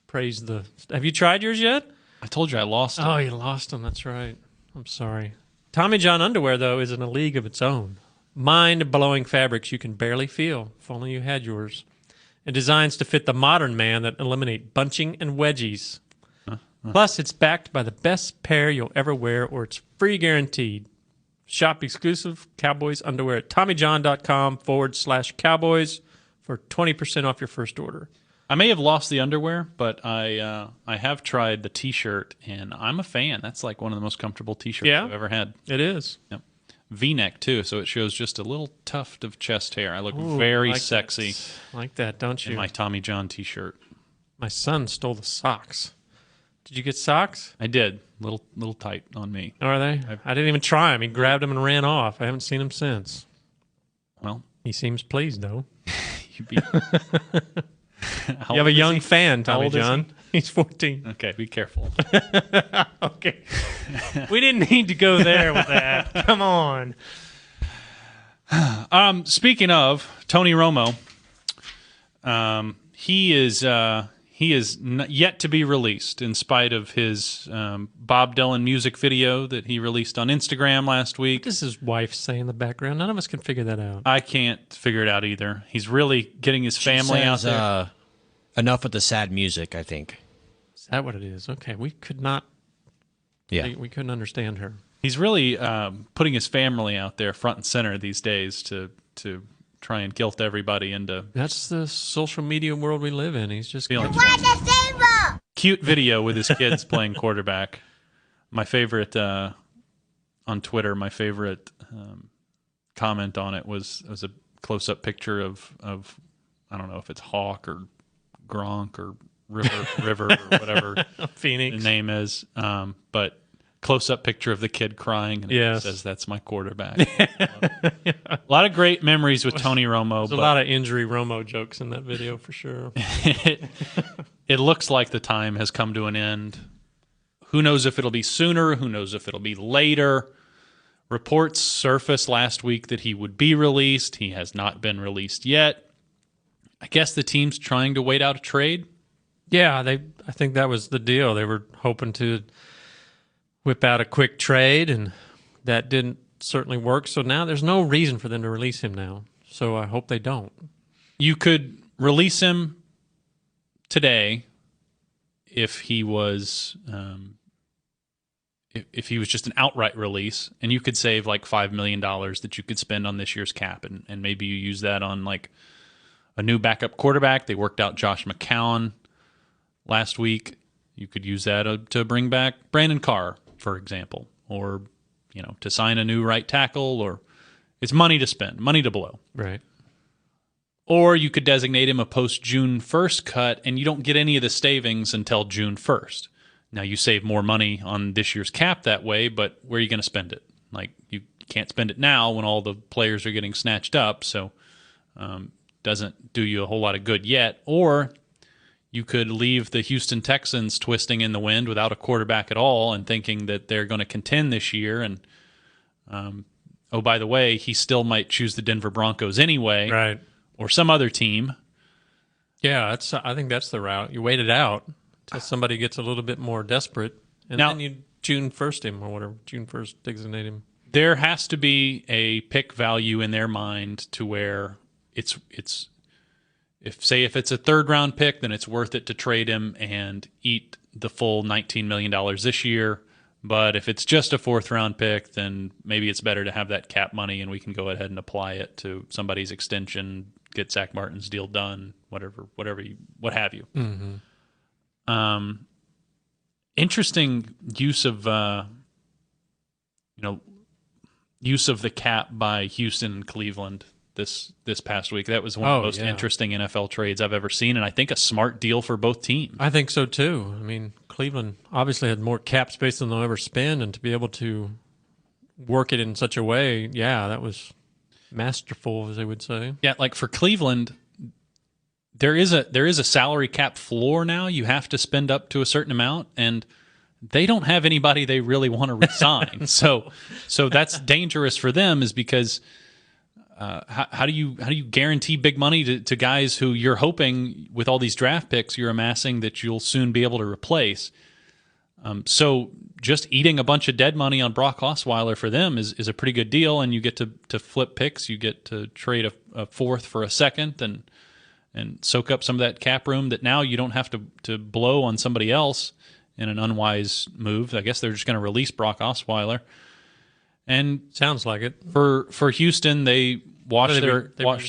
Speaker 5: praise the... Have you tried yours yet?
Speaker 4: I told you I lost them.
Speaker 5: Oh, you lost them. That's right. I'm sorry. Tommy John underwear, though, is in a league of its own. Mind-blowing fabrics you can barely feel, if only you had yours. And designs to fit the modern man that eliminate bunching and wedgies. Plus, it's backed by the best pair you'll ever wear, or it's free guaranteed. Shop exclusive Cowboys underwear at TommyJohn.com/Cowboys for 20% off your first order.
Speaker 4: I may have lost the underwear, but I have tried the T-shirt, and I'm a fan. That's like one of the most comfortable T-shirts I've ever had.
Speaker 5: It is.
Speaker 4: Yep. V-neck, too, so it shows just a little tuft of chest hair. I look
Speaker 5: Ooh,
Speaker 4: very
Speaker 5: like
Speaker 4: sexy.
Speaker 5: Like that, don't you?
Speaker 4: In my Tommy John T-shirt.
Speaker 5: My son stole the socks. Did you get socks?
Speaker 4: I did. Little tight on me.
Speaker 5: Are they? I didn't even try him. He grabbed them and ran off. I haven't seen him since.
Speaker 4: Well,
Speaker 5: he seems pleased, though.
Speaker 4: You
Speaker 5: have a young fan, Tommy John. He's 14.
Speaker 4: Okay, be careful.
Speaker 5: Okay. We didn't need to go there with that. Come on.
Speaker 4: Speaking of Tony Romo, he is yet to be released in spite of his Bob Dylan music video that he released on Instagram last week.
Speaker 5: What does his wife say in the background? None of us can figure that out.
Speaker 4: I can't figure it out either. He's really getting his family out there.
Speaker 6: Enough with the sad music, I think.
Speaker 5: Is that what it is? Okay, we could not.
Speaker 6: Yeah,
Speaker 5: we couldn't understand her.
Speaker 4: He's really putting his family out there front and center these days to try and guilt everybody into.
Speaker 5: That's the social media world we live in. He's just
Speaker 4: feeling
Speaker 7: the
Speaker 4: cute video with his kids playing quarterback. My favorite on Twitter. My favorite comment on it was a close-up picture of I don't know if it's Hawk or Gronk or River or whatever
Speaker 5: Phoenix
Speaker 4: the name is, but close-up picture of the kid crying, and it says, "That's my quarterback." A lot of great memories with Tony Romo.
Speaker 5: There's a lot of injury Romo jokes in that video for sure.
Speaker 4: It looks like the time has come to an end. Who knows if it'll be sooner? Who knows if it'll be later? Reports surfaced last week that he would be released. He has not been released yet. I guess the team's trying to wait out a trade.
Speaker 5: Yeah, I think that was the deal. They were hoping to whip out a quick trade, and that didn't certainly work. So now there's no reason for them to release him now. So I hope they don't.
Speaker 4: You could release him today if he was if he was just an outright release, and you could save like $5 million that you could spend on this year's cap, and maybe you use that on like a new backup quarterback. They worked out Josh McCown last week. You could use that to bring back Brandon Carr, for example, or to sign a new right tackle. Or it's money to spend, money to blow.
Speaker 5: Right.
Speaker 4: Or you could designate him a post-June 1st cut, and you don't get any of the savings until June 1st. Now, you save more money on this year's cap that way, but where are you going to spend it? Like, you can't spend it now when all the players are getting snatched up, so doesn't do you a whole lot of good yet. Or you could leave the Houston Texans twisting in the wind without a quarterback at all and thinking that they're going to contend this year. And, oh, by the way, he still might choose the Denver Broncos anyway.
Speaker 5: Right.
Speaker 4: Or some other team.
Speaker 5: Yeah, I think that's the route. You wait it out until somebody gets a little bit more desperate, and then you June 1st him or whatever. June 1st designate him.
Speaker 4: There has to be a pick value in their mind to where it's if it's a third-round pick, then it's worth it to trade him and eat the full $19 million this year. But if it's just a fourth-round pick, then maybe it's better to have that cap money, and we can go ahead and apply it to somebody's extension, get Zach Martin's deal done, what have you.
Speaker 5: Mm-hmm.
Speaker 4: Interesting use of use of the cap by Houston and Cleveland this past week. That was one of the most interesting NFL trades I've ever seen, and I think a smart deal for both teams.
Speaker 5: I think so too. I mean, Cleveland obviously had more cap space than they'll ever spend, and to be able to work it in such a way, that was masterful, as they would say.
Speaker 4: Yeah, like for Cleveland, there is a salary cap floor now. You have to spend up to a certain amount, and they don't have anybody they really want to resign. so that's dangerous for them, is because how do you guarantee big money to guys who you're hoping with all these draft picks you're amassing that you'll soon be able to replace? So just eating a bunch of dead money on Brock Osweiler for them is a pretty good deal, and you get to flip picks. You get to trade a fourth for a second and soak up some of that cap room that now you don't have to blow on somebody else in an unwise move. I guess they're just going to release Brock Osweiler. And
Speaker 5: sounds like it.
Speaker 4: For Houston, they wash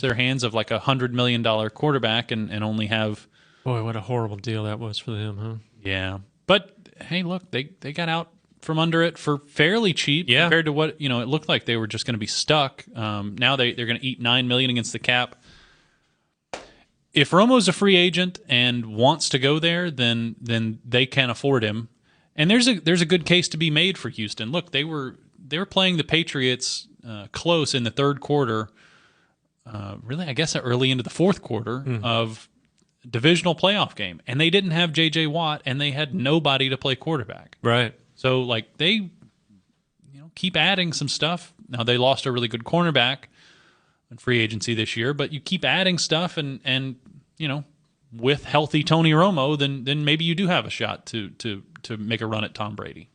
Speaker 4: their hands of like $100 million quarterback and only have
Speaker 5: Boy, what a horrible deal that was for them, huh?
Speaker 4: Yeah. But, hey, look, they got out from under it for fairly cheap compared to what, it looked like they were just going to be stuck. Now they're going to eat $9 million against the cap. If Romo's a free agent and wants to go there, then they can afford him. And there's a good case to be made for Houston. Look, they were playing the Patriots close in the third quarter, really, I guess, early into the fourth quarter of divisional playoff game, and they didn't have J.J. Watt, and they had nobody to play quarterback.
Speaker 5: Right.
Speaker 4: So, like, they keep adding some stuff. Now, they lost a really good cornerback in free agency this year, but you keep adding stuff, and with healthy Tony Romo, then maybe you do have a shot to make a run at Tom Brady.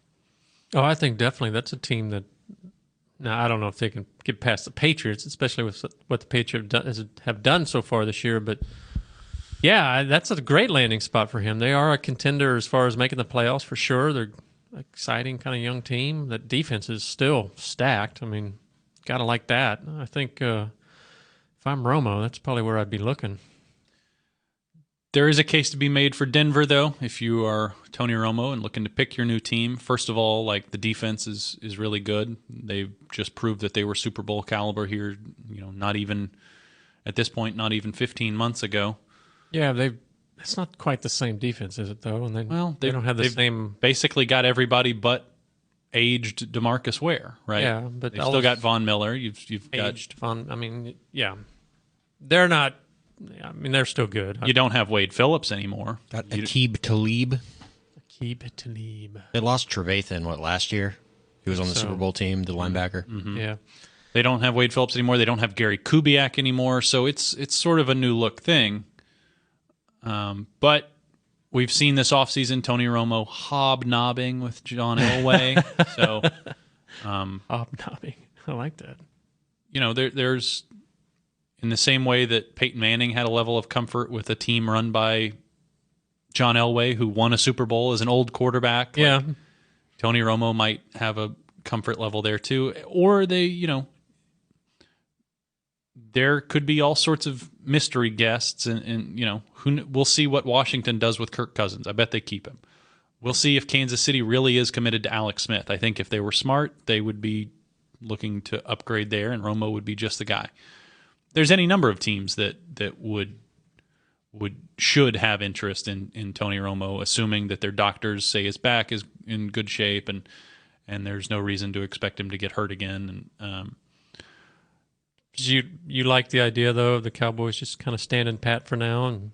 Speaker 5: Oh, I think definitely that's a team that. Now, I don't know if they can get past the Patriots, especially with what the Patriots have done so far this year. But, yeah, that's a great landing spot for him. They are a contender as far as making the playoffs for sure. They're an exciting kind of young team. That defense is still stacked. I mean, got to like that. I think if I'm Romo, that's probably where I'd be looking.
Speaker 4: There is a case to be made for Denver, though, if you are Tony Romo and looking to pick your new team. First of all, like, the defense is really good. They've just proved that they were Super Bowl caliber here, not even at this point, not even 15 months ago.
Speaker 5: Yeah, it's not quite the same defense, is it, though? And they don't have the same.
Speaker 4: Basically got everybody but aged DeMarcus Ware, right?
Speaker 5: Yeah, but
Speaker 4: they've still got Von Miller. You've
Speaker 5: aged Von. I mean, yeah, they're not. I mean, they're still good.
Speaker 4: You don't have Wade Phillips anymore.
Speaker 6: Got Aqib Talib.
Speaker 5: They
Speaker 6: lost Trevathan, last year? He was on the Super Bowl team, the linebacker.
Speaker 4: Mm-hmm.
Speaker 5: Yeah.
Speaker 4: They don't have Wade Phillips anymore. They don't have Gary Kubiak anymore. So it's sort of a new look thing. But we've seen this offseason Tony Romo hobnobbing with John Elway.
Speaker 5: Hobnobbing. I like that.
Speaker 4: There's in the same way that Peyton Manning had a level of comfort with a team run by John Elway, who won a Super Bowl as an old quarterback.
Speaker 5: Yeah.
Speaker 4: Tony Romo might have a comfort level there too. Or there could be all sorts of mystery guests and we'll see what Washington does with Kirk Cousins. I bet they keep him. We'll see if Kansas City really is committed to Alex Smith. I think if they were smart, they would be looking to upgrade there, and Romo would be just the guy. There's any number of teams that should have interest in Tony Romo, assuming that their doctors say his back is in good shape and there's no reason to expect him to get hurt again. And
Speaker 5: you like the idea though of the Cowboys just kind of standing pat for now? And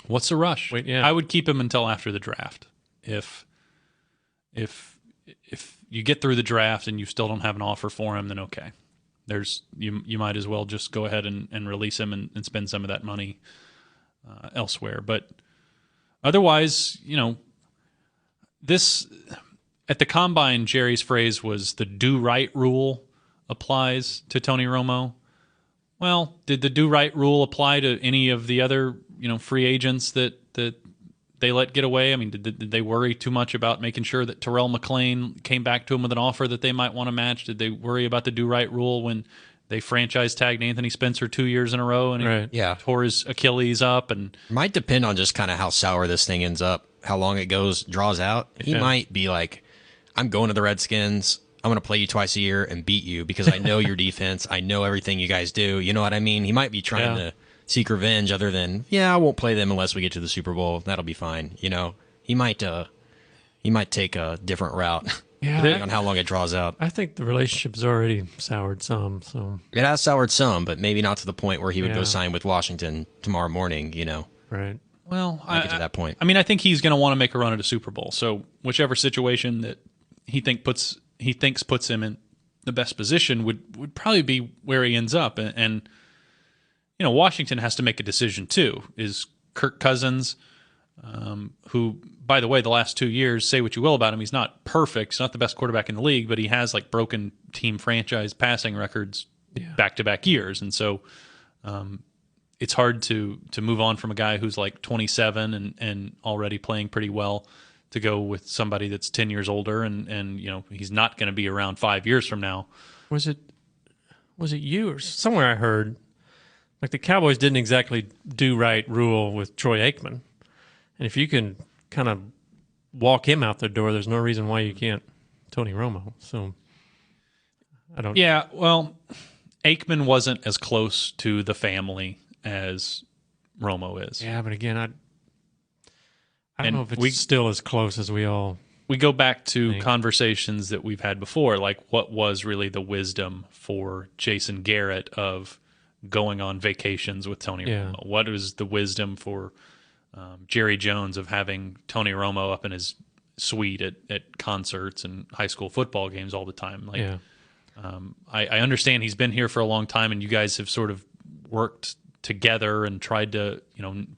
Speaker 4: what's the rush?
Speaker 5: Yeah.
Speaker 4: I would keep him until after the draft. If you get through the draft and you still don't have an offer for him, then okay. You might as well just go ahead and release him and spend some of that money elsewhere. But otherwise, this at the Combine, Jerry's phrase was the do right rule applies to Tony Romo. Well, did the do right rule apply to any of the other free agents that they let get away? I mean, did they worry too much about making sure that Terrell McClain came back to him with an offer that they might want to match? Did they worry about the do-right rule when they franchise tagged Anthony Spencer 2 years in a row and he tore his Achilles up? And
Speaker 6: might depend on just kind of how sour this thing ends up, how long it draws out. He might be like, I'm going to the Redskins. I'm going to play you twice a year and beat you because I know your defense. I know everything you guys do. You know what I mean? He might be trying to seek revenge other than, I won't play them unless we get to the Super Bowl. That'll be fine. He might take a different route depending on how long it draws out.
Speaker 5: I think the relationship's already soured some. So
Speaker 6: it has soured some, but maybe not to the point where he would go sign with Washington tomorrow morning,
Speaker 5: Right.
Speaker 4: Well,
Speaker 6: I get to that point.
Speaker 4: I mean, I think he's going to want to make a run at a Super Bowl. So whichever situation that he thinks puts him in the best position would probably be where he ends up. And Washington has to make a decision too. Is Kirk Cousins, who, by the way, the last 2 years, say what you will about him, he's not perfect. He's not the best quarterback in the league, but he has broken team franchise passing records back-to-back years. And so it's hard to move on from a guy who's 27 and already playing pretty well to go with somebody that's 10 years older and he's not going to be around 5 years from now.
Speaker 5: Was it you or somewhere I heard the Cowboys didn't exactly do right rule with Troy Aikman. And if you can kind of walk him out the door, there's no reason why you can't Tony Romo. So I don't.
Speaker 4: Yeah, well, Aikman wasn't as close to the family as Romo is.
Speaker 5: Yeah, but again, I don't know if it's still as close as we all.
Speaker 4: We go back to conversations that we've had before, like what was really the wisdom for Jason Garrett of going on vacations with Tony Romo? What was the wisdom for Jerry Jones of having Tony Romo up in his suite at concerts and high school football games all the time? I understand he's been here for a long time, and you guys have sort of worked together and tried to,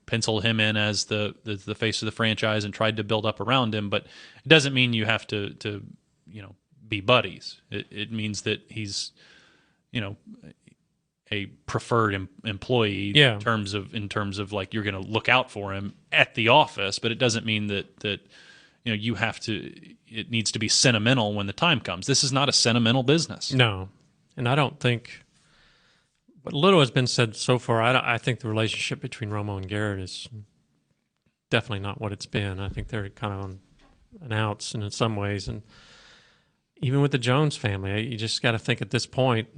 Speaker 4: pencil him in as the face of the franchise and tried to build up around him. But it doesn't mean you have to be buddies. It means that he's, a preferred employee in terms of like you're going to look out for him at the office. But it doesn't mean that you have to. It needs to be sentimental when the time comes. This is not a sentimental business.
Speaker 5: No, and I don't think. What little has been said so far, I think the relationship between Romo and Garrett is definitely not what it's been. I think they're kind of on an outs and in some ways. And even with the Jones family, you just got to think at this point,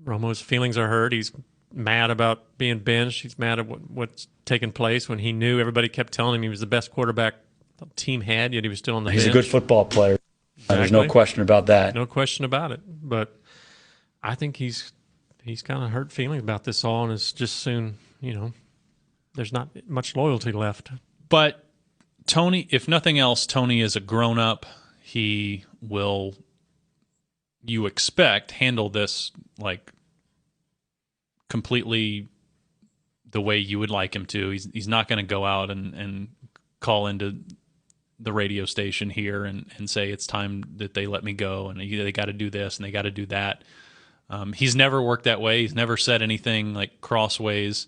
Speaker 5: Romo's feelings are hurt. He's mad about being benched. He's mad at what's taken place when he knew everybody kept telling him he was the best quarterback the team had, yet he was still on the bench.
Speaker 12: He's a good football player.
Speaker 5: Exactly.
Speaker 12: There's no question about that.
Speaker 5: No question about it. But I think he's kind of hurt feelings about this all, and it's just soon, there's not much loyalty left.
Speaker 4: But Tony, if nothing else, Tony is a grown-up. He will, you expect, handle this like completely the way you would like him to. He's not going to go out and call into the radio station here and say it's time that they let me go and they got to do this and they got to do that. He's never worked that way. He's never said anything like crossways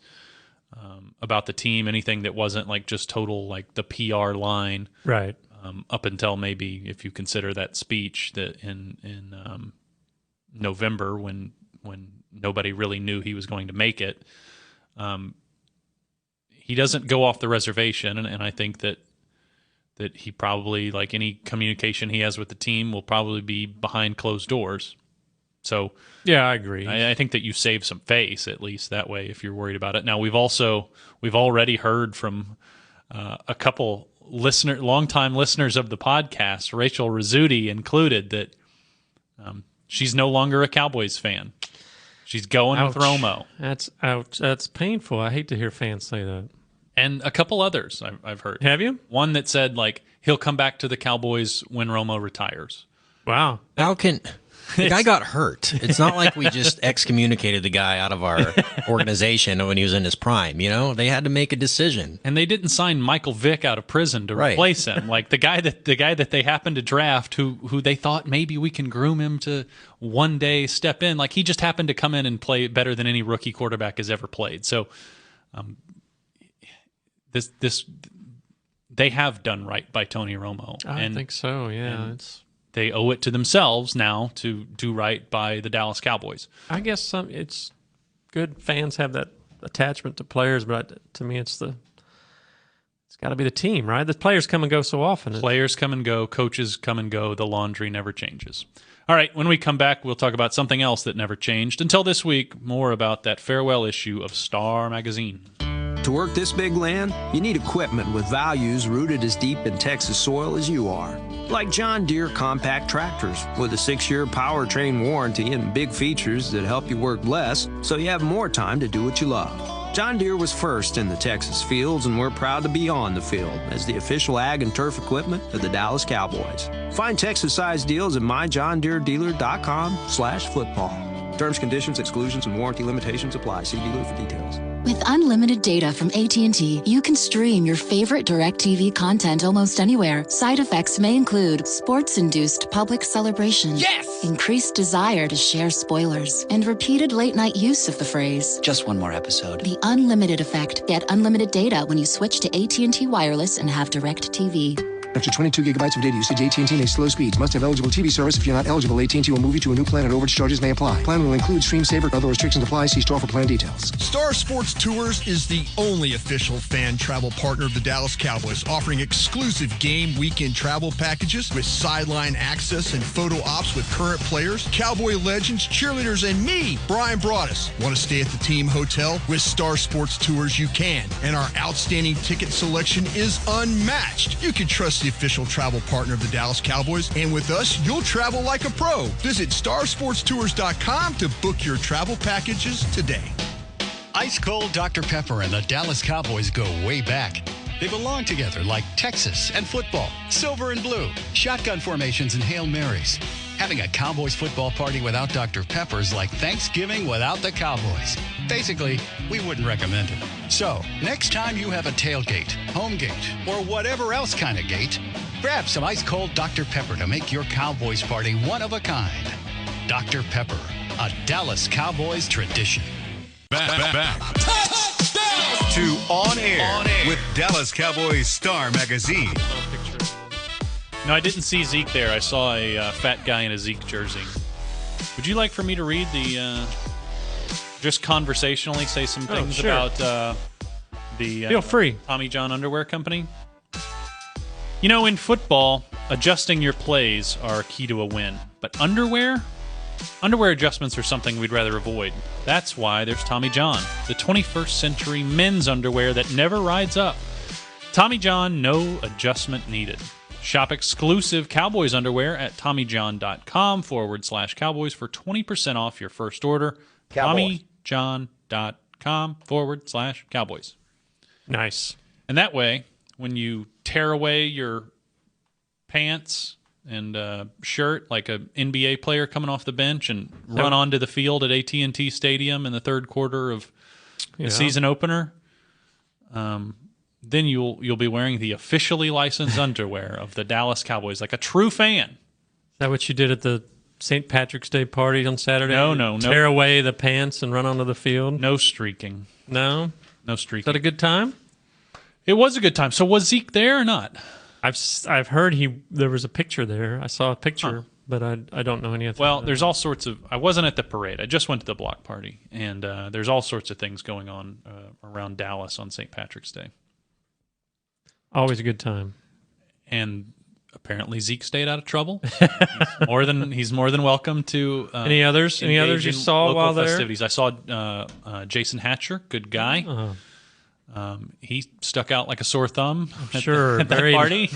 Speaker 4: about the team, anything that wasn't like just total like the PR line.
Speaker 5: Right.
Speaker 4: Up until maybe if you consider that speech that in November when nobody really knew he was going to make it. He doesn't go off the reservation, and I think that he probably, like any communication he has with the team, will probably be behind closed doors. So
Speaker 5: yeah, I agree.
Speaker 4: I think that you save some face at least that way if you're worried about it. Now we've already heard from a couple longtime listeners of the podcast, Rachel Rizzuti included, that she's no longer a Cowboys fan. She's going with Romo.
Speaker 5: That's ouch. That's painful. I hate to hear fans say that.
Speaker 4: And a couple others I've heard.
Speaker 5: Have you?
Speaker 4: One that said like he'll come back to the Cowboys when Romo retires.
Speaker 5: Wow.
Speaker 6: How can the guy got hurt? It's not like we just excommunicated the guy out of our organization when he was in his prime. They had to make a decision,
Speaker 4: and they didn't sign Michael Vick out of prison to replace him. Like the guy that they happened to draft, who they thought maybe we can groom him to one day step in. Like he just happened to come in and play better than any rookie quarterback has ever played. So, this they have done right by Tony Romo.
Speaker 5: I think so. Yeah,
Speaker 4: they owe it to themselves now to do right by the Dallas Cowboys.
Speaker 5: I guess it's good fans have that attachment to players, but to me it's got to be the team, right? The players come and go so often.
Speaker 4: Players come and go, coaches come and go, the laundry never changes. All right, when we come back, we'll talk about something else that never changed. Until this week, more about that farewell issue of Star Magazine.
Speaker 13: To work this big land, you need equipment with values rooted as deep in Texas soil as you are. Like John Deere compact tractors with a 6-year powertrain warranty and big features that help you work less so you have more time to do what you love. John Deere was first in the Texas fields, and we're proud to be on the field as the official ag and turf equipment of the Dallas Cowboys. Find Texas-sized deals at myjohndeeredealer.com/football. Terms, conditions, exclusions, and warranty limitations apply. See dealer for details.
Speaker 8: With unlimited data from AT&T, you can stream your favorite DirecTV content almost anywhere. Side effects may include sports-induced public celebration, increased desire to share spoilers, and repeated late-night use of the phrase,
Speaker 14: "Just one more episode."
Speaker 8: The unlimited effect. Get unlimited data when you switch to AT&T Wireless and have DirecTV.
Speaker 10: After 22 gigabytes of data usage, AT&T makes slow speeds. Must have eligible TV service. If you're not eligible, AT&T will move you to a new plan and overage charges may apply. Plan will include Stream Saver. Other restrictions apply. See store for plan details.
Speaker 14: Star Sports Tours is the only official fan travel partner of the Dallas Cowboys, offering exclusive game weekend travel packages with sideline access and photo ops with current players, Cowboy legends, cheerleaders, and me, Brian Broaddus. Want to stay at the team hotel? With Star Sports Tours, you can. And our outstanding ticket selection is unmatched. You can trust the official travel partner of the Dallas Cowboys, and with us, you'll travel like a pro. Visit starsportstours.com to book your travel packages today.
Speaker 15: Ice cold Dr. Pepper and the Dallas Cowboys go way back. They belong together like Texas and football, silver and blue, shotgun formations and Hail Marys. Having a Cowboys football party without Dr. Pepper is like Thanksgiving without the Cowboys. Basically, we wouldn't recommend it. So, next time you have a tailgate, home gate, or whatever else kind of gate, grab some ice-cold Dr. Pepper to make your Cowboys party one of a kind. Dr. Pepper, a Dallas Cowboys tradition.
Speaker 2: Back to On Air with Dallas Cowboys Star Magazine.
Speaker 4: No, I didn't see Zeke there. I saw a fat guy in a Zeke jersey. Would you like for me to read the, just conversationally say some things
Speaker 5: sure.
Speaker 4: about the
Speaker 5: Feel free.
Speaker 4: Tommy John Underwear Company? You know, in football, adjusting your plays are key to a win. But underwear adjustments are something we'd rather avoid. That's why there's Tommy John, the 21st century men's underwear that never rides up. Tommy John, no adjustment needed. Shop exclusive Cowboys underwear at TommyJohn.com/Cowboys for 20% off your first order. TommyJohn.com/Cowboys.
Speaker 5: Nice.
Speaker 4: And that way, when you tear away your pants and shirt like an NBA player coming off the bench and run onto the field at AT&T Stadium in the third quarter of the season opener, then you'll be wearing the officially licensed underwear of the Dallas Cowboys like a true fan.
Speaker 5: Is that what you did at the St. Patrick's Day party on Saturday?
Speaker 4: No.
Speaker 5: Tear away the pants and run onto the field?
Speaker 4: No streaking.
Speaker 5: No
Speaker 4: streaking.
Speaker 5: Is that a good time?
Speaker 4: It was a good time. So was Zeke there or not?
Speaker 5: I've heard there was a picture there. I saw a picture, but I don't know anything.
Speaker 4: Well, there's all sorts of. I wasn't at the parade. I just went to the block party, and there's all sorts of things going on around Dallas on St. Patrick's Day.
Speaker 5: Always a good time.
Speaker 4: And apparently Zeke stayed out of trouble. He's more than welcome to.
Speaker 5: Any others? Any others you saw while there?
Speaker 4: Festivities. I saw Jason Hatcher, good guy. He stuck out like a sore thumb. At that party.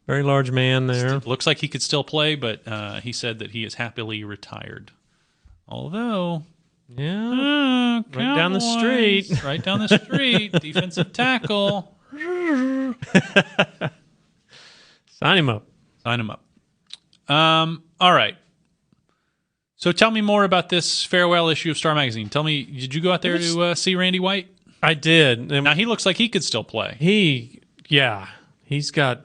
Speaker 5: Very large man there.
Speaker 4: Looks like he could still play, but he said that he is happily retired. Although,
Speaker 5: right down the street,
Speaker 4: defensive tackle.
Speaker 5: Sign him up.
Speaker 4: All right. So tell me more about this farewell issue of Star Magazine. Tell me, did you go out there to see Randy White?
Speaker 5: I did.
Speaker 4: Now, he looks like he could still play.
Speaker 5: He's got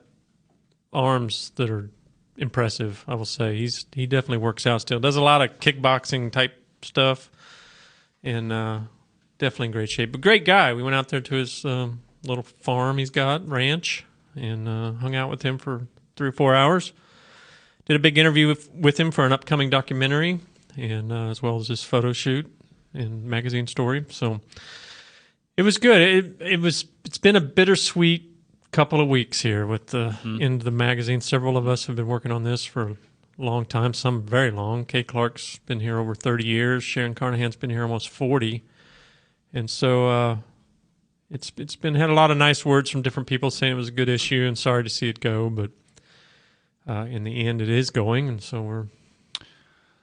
Speaker 5: arms that are impressive, I will say. He definitely works out still. Does a lot of kickboxing type stuff, and definitely in great shape. But great guy. We went out there to his little farm he's got, ranch, and hung out with him for 3 or 4 hours. Did a big interview with him for an upcoming documentary, and as well as his photo shoot and magazine story. So it was good. It's been a bittersweet couple of weeks here with the end of the magazine. Several of us have been working on this for a long time, some very long. Kay Clark's been here over 30 years. Sharon Carnahan's been here almost 40. And so it's had a lot of nice words from different people saying it was a good issue and sorry to see it go, but in the end it is going, and so we're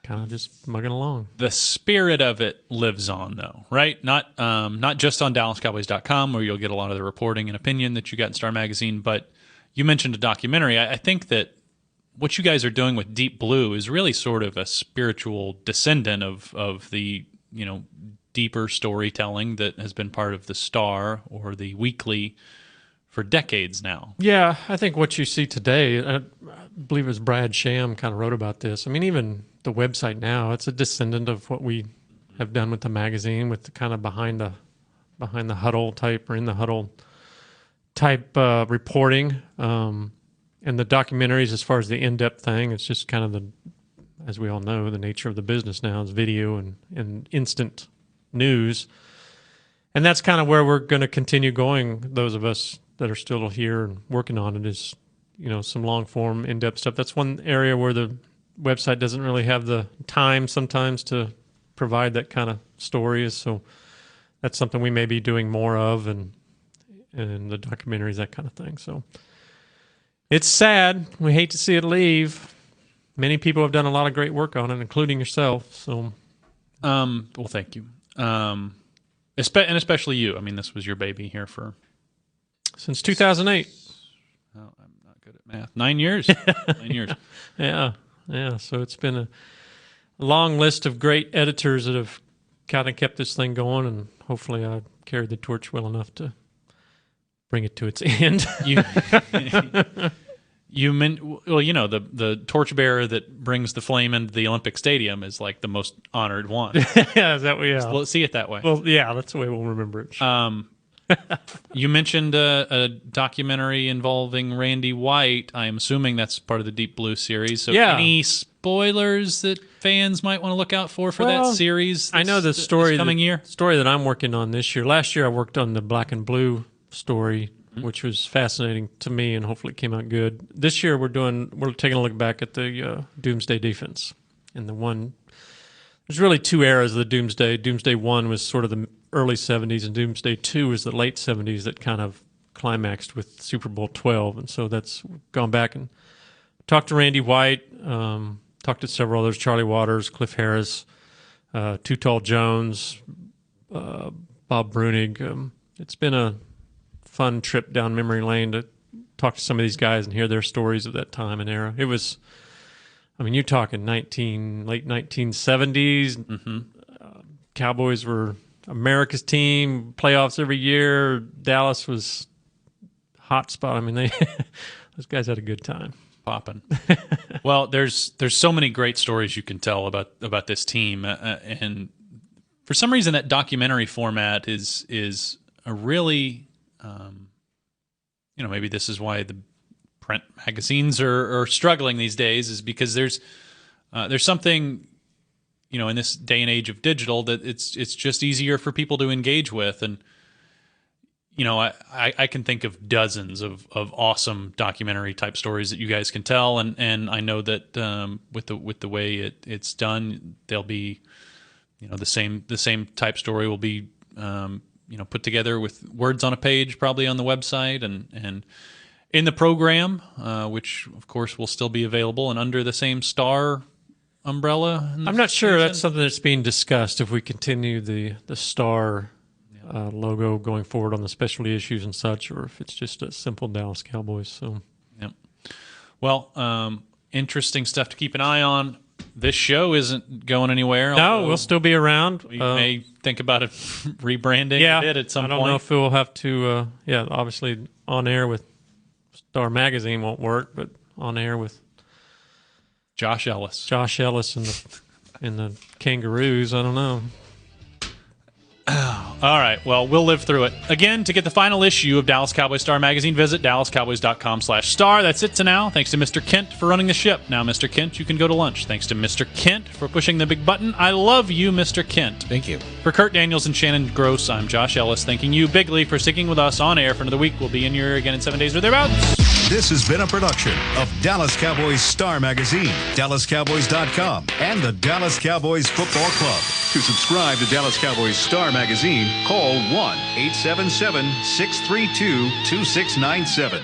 Speaker 5: kind of just mugging along.
Speaker 4: The spirit of it lives on, though, right? Not just on DallasCowboys.com, where you'll get a lot of the reporting and opinion that you got in Star Magazine, but you mentioned a documentary. I think that what you guys are doing with Deep Blue is really sort of a spiritual descendant of the, deeper storytelling that has been part of the Star or the Weekly for decades now.
Speaker 5: Yeah, I think what you see today, I believe it was Brad Sham kind of wrote about this. I mean, even the website now, it's a descendant of what we have done with the magazine, with the kind of behind the huddle type or in the huddle type reporting. And the documentaries, as far as the in-depth thing, it's just kind of as we all know, the nature of the business now is video and instant news. And that's kind of where we're going to continue going, those of us that are still here and working on it, is, some long-form, in-depth stuff. That's one area where the website doesn't really have the time sometimes to provide that kind of stories. So that's something we may be doing more of, and the documentaries, that kind of thing. So it's sad. We hate to see it leave. Many people have done a lot of great work on it, including yourself. So,
Speaker 4: well, thank you. And especially you. I mean, this was your baby here
Speaker 5: since 2008.
Speaker 4: Oh, I'm not good at math. 9 years. 9 years.
Speaker 5: Yeah. So it's been a long list of great editors that have kind of kept this thing going, and hopefully I carried the torch well enough to bring it to its end. The torchbearer that brings the flame into the Olympic Stadium is like the most honored one. Yeah, is that way? Yeah.
Speaker 4: Let's see it that way.
Speaker 5: Well, yeah, that's the way we'll remember it.
Speaker 4: You mentioned a documentary involving Randy White. I'm assuming that's part of the Deep Blue series. So any spoilers that fans might want to look out for that series?
Speaker 5: I know the story
Speaker 4: coming year.
Speaker 5: Story that I'm working on this year. Last year I worked on the Black and Blue story, which was fascinating to me, and hopefully it came out good. This year we're taking a look back at the Doomsday Defense. And there's really two eras of the Doomsday. Doomsday 1 was sort of the early 70s, and Doomsday 2 was the late 70s that kind of climaxed with Super Bowl 12. And so that's gone back and talked to Randy White, talked to several others, Charlie Waters, Cliff Harris, Too Tall Jones, Bob Brunig. It's been a fun trip down memory lane to talk to some of these guys and hear their stories of that time and era. It was, you're talking late 1970s.
Speaker 4: Mm-hmm.
Speaker 5: Cowboys were America's team, playoffs every year. Dallas was hot spot. Those guys had a good time.
Speaker 4: Popping. Well, there's so many great stories you can tell about this team, and for some reason that documentary format is a really, maybe this is why the print magazines are struggling these days, is because there's something, in this day and age of digital, that it's just easier for people to engage with. And, I can think of dozens of awesome documentary type stories that you guys can tell. And I know that with the way it's done, there'll be, the same type story will be, put together with words on a page, probably on the website and in the program, which of course will still be available and under the same Star umbrella.
Speaker 5: I'm not sure that's something that's being discussed, if we continue the Star logo going forward on the specialty issues and such, or if it's just a simple Dallas Cowboys. So,
Speaker 4: yep. Well, interesting stuff to keep an eye on. This show isn't going anywhere.
Speaker 5: No, we'll still be around.
Speaker 4: We may think about it rebranding a bit at some point.
Speaker 5: I don't know if we'll have to, obviously on air with Star Magazine won't work, but on air with
Speaker 4: Josh Ellis
Speaker 5: and the Kangaroos, I don't know.
Speaker 4: All right, well, we'll live through it. Again, to get the final issue of Dallas Cowboys Star Magazine, visit dallascowboys.com/star. That's it to now. Thanks to Mr. Kent for running the ship. Now, Mr. Kent, you can go to lunch. Thanks to Mr. Kent for pushing the big button. I love you, Mr. Kent.
Speaker 6: Thank you.
Speaker 4: For Kurt Daniels and Shannon Gross, I'm Josh Ellis. Thanking you bigly for sticking with us on air for another week. We'll be in here again in 7 days or thereabouts.
Speaker 2: This has been a production of Dallas Cowboys Star Magazine, DallasCowboys.com, and the Dallas Cowboys Football Club. To subscribe to Dallas Cowboys Star Magazine, call 1-877-632-2697.